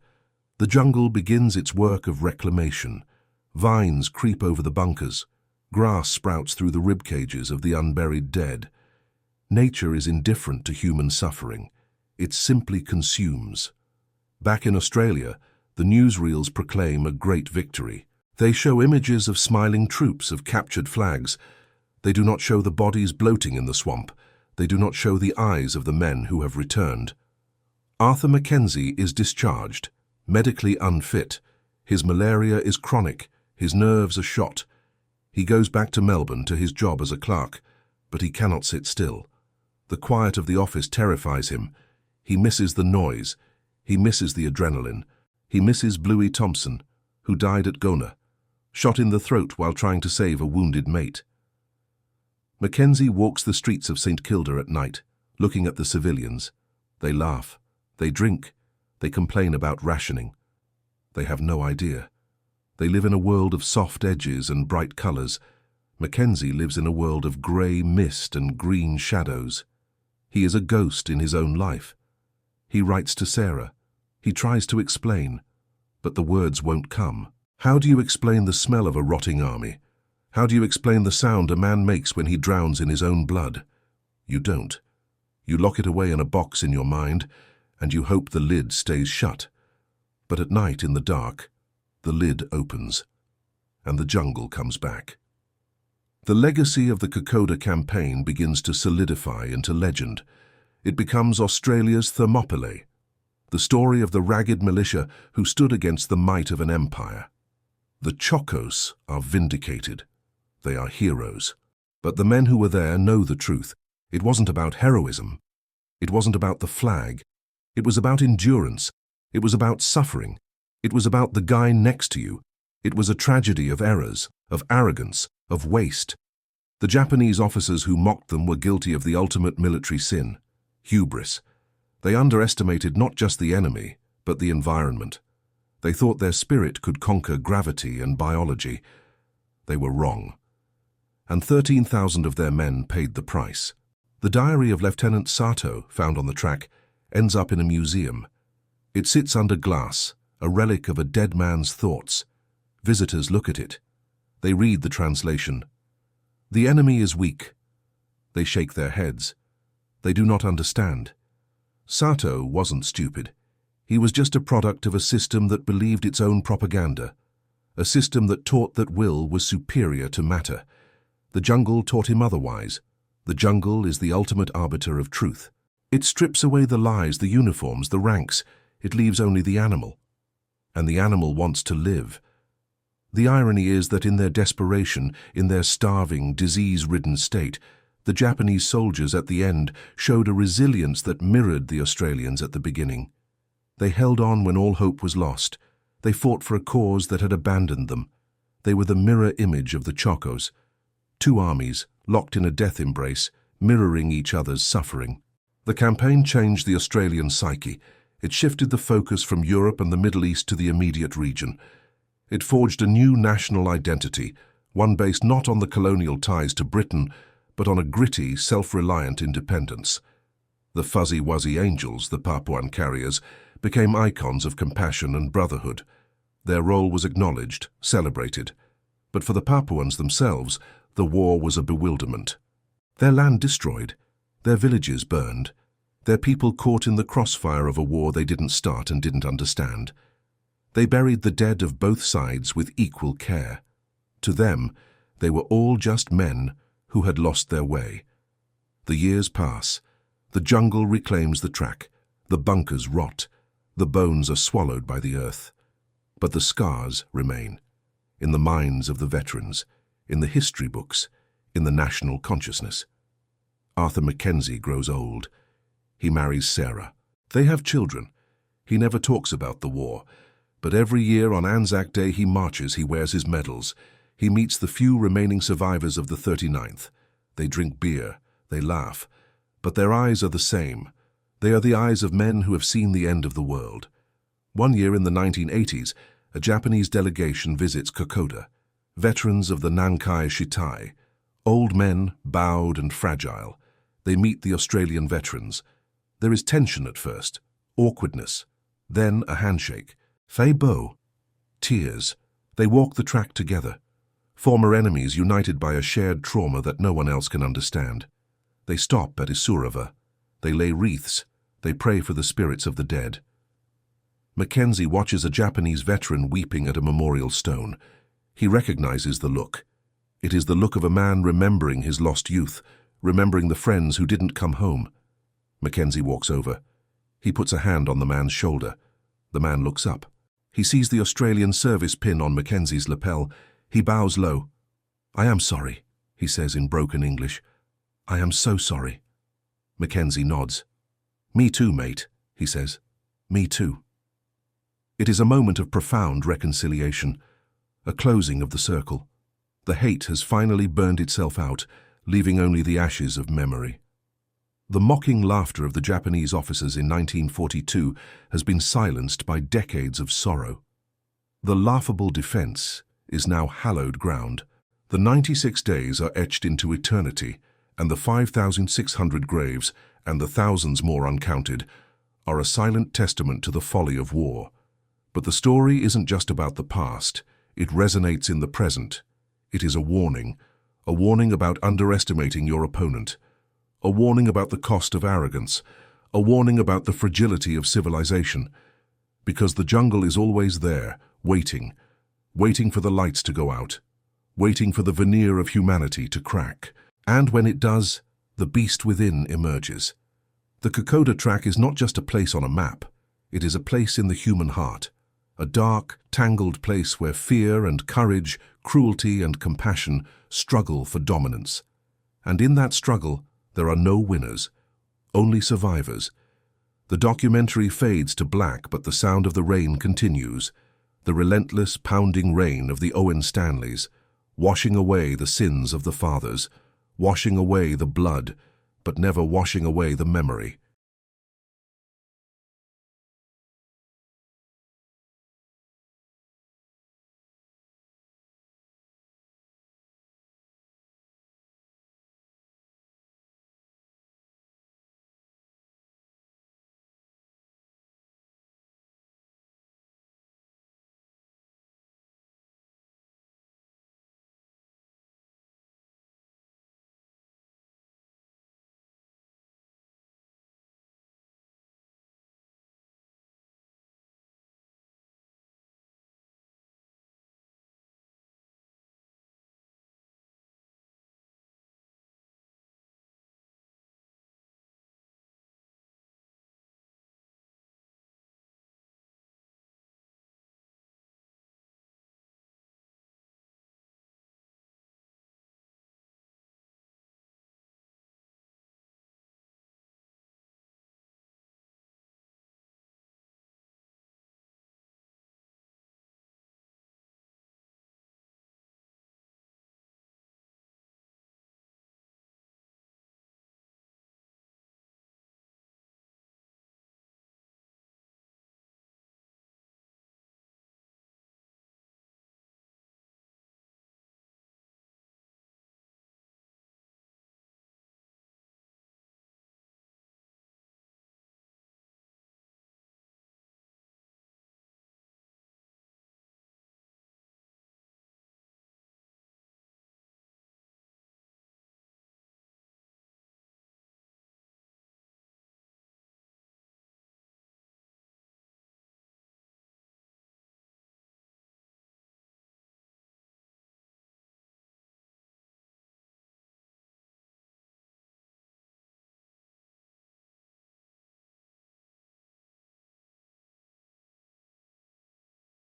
The jungle begins its work of reclamation. Vines creep over the bunkers. Grass sprouts through the rib cages of the unburied dead. Nature is indifferent to human suffering. It simply consumes. Back in Australia, the newsreels proclaim a great victory. They show images of smiling troops, of captured flags. They do not show the bodies bloating in the swamp. They do not show the eyes of the men who have returned. Arthur Mackenzie is discharged, medically unfit. His malaria is chronic. His nerves are shot. He goes back to Melbourne to his job as a clerk, but he cannot sit still. The quiet of the office terrifies him. He misses the noise. He misses the adrenaline. He misses Bluey Thompson, who died at Gona, shot in the throat while trying to save a wounded mate. Mackenzie walks the streets of St. Kilda at night, looking at the civilians. They laugh. They drink. They complain about rationing. They have no idea. They live in a world of soft edges and bright colors. Mackenzie lives in a world of grey mist and green shadows. He is a ghost in his own life. He writes to Sarah. He tries to explain, but the words won't come. How do you explain the smell of a rotting army? How do you explain the sound a man makes when he drowns in his own blood? You don't. You lock it away in a box in your mind, and you hope the lid stays shut. But at night in the dark, the lid opens, and the jungle comes back. The legacy of the Kokoda campaign begins to solidify into legend. It becomes Australia's Thermopylae, the story of the ragged militia who stood against the might of an empire. The Chocos are vindicated. They are heroes. But the men who were there know the truth. It wasn't about heroism. It wasn't about the flag. It was about endurance. It was about suffering. It was about the guy next to you. It was a tragedy of errors, of arrogance, of waste. The Japanese officers who mocked them were guilty of the ultimate military sin, hubris. They underestimated not just the enemy, but the environment. They thought their spirit could conquer gravity and biology. They were wrong. And 13,000 of their men paid the price. The diary of Lieutenant Sato, found on the track, ends up in a museum. It sits under glass, a relic of a dead man's thoughts. Visitors look at it. They read the translation. The enemy is weak. They shake their heads. They do not understand. Sato wasn't stupid. He was just a product of a system that believed its own propaganda, a system that taught that will was superior to matter. The jungle taught him otherwise. The jungle is the ultimate arbiter of truth. It strips away the lies, the uniforms, the ranks. It leaves only the animal. And the animal wants to live. The irony is that in their desperation, in their starving, disease-ridden state, the Japanese soldiers at the end showed a resilience that mirrored the Australians at the beginning. They held on when all hope was lost. They fought for a cause that had abandoned them. They were the mirror image of the Chocos. two armies, locked in a death embrace, mirroring each other's suffering. The campaign changed the Australian psyche. It shifted the focus from Europe and the Middle East to the immediate region. It forged a new national identity, one based not on the colonial ties to Britain, but on a gritty, self-reliant independence. The fuzzy-wuzzy angels, the Papuan carriers, became icons of compassion and brotherhood. Their role was acknowledged, celebrated. But for the Papuans themselves, the war was a bewilderment. Their land destroyed, their villages burned, their people caught in the crossfire of a war they didn't start and didn't understand. They buried the dead of both sides with equal care. To them, they were all just men who had lost their way. The years pass. The jungle reclaims the track. The bunkers rot. The bones are swallowed by the earth. But the scars remain. In the minds of the veterans, in the history books, in the national consciousness. Arthur Mackenzie grows old. He marries Sarah. They have children. He never talks about the war. But every year on Anzac Day he marches, he wears his medals. He meets the few remaining survivors of the 39th. They drink beer, they laugh. But their eyes are the same. They are the eyes of men who have seen the end of the world. One year in the 1980s, a Japanese delegation visits Kokoda, veterans of the Nankai Shitai. Old men, bowed and fragile. They meet the Australian veterans. There is tension at first, awkwardness, then a handshake. Fei Bo. Tears. They walk the track together. Former enemies united by a shared trauma that no one else can understand. They stop at Isurava. They lay wreaths. They pray for the spirits of the dead. Mackenzie watches a Japanese veteran weeping at a memorial stone. He recognizes the look. It is the look of a man remembering his lost youth, remembering the friends who didn't come home. Mackenzie walks over. He puts a hand on the man's shoulder. The man looks up. He sees the Australian service pin on Mackenzie's lapel. He bows low. "I am sorry," he says in broken English. "I am so sorry." Mackenzie nods. "Me too, mate," he says. "Me too." It is a moment of profound reconciliation, a closing of the circle. The hate has finally burned itself out, leaving only the ashes of memory. The mocking laughter of the Japanese officers in 1942 has been silenced by decades of sorrow. The laughable defense is now hallowed ground. The 96 days are etched into eternity, and the 5,600 graves, and the thousands more uncounted, are a silent testament to the folly of war. But the story isn't just about the past. It resonates in the present. It is a warning about underestimating your opponent, a warning about the cost of arrogance, a warning about the fragility of civilization. Because the jungle is always there, waiting for the lights to go out, waiting for the veneer of humanity to crack. And when it does, the beast within emerges. The Kokoda track is not just a place on a map. It is a place in the human heart, a dark, tangled place where fear and courage, cruelty and compassion struggle for dominance. And in that struggle, there are no winners, only survivors. The documentary fades to black, but the sound of the rain continues, the relentless, pounding rain of the Owen Stanleys, washing away the sins of the fathers, washing away the blood, but never washing away the memory.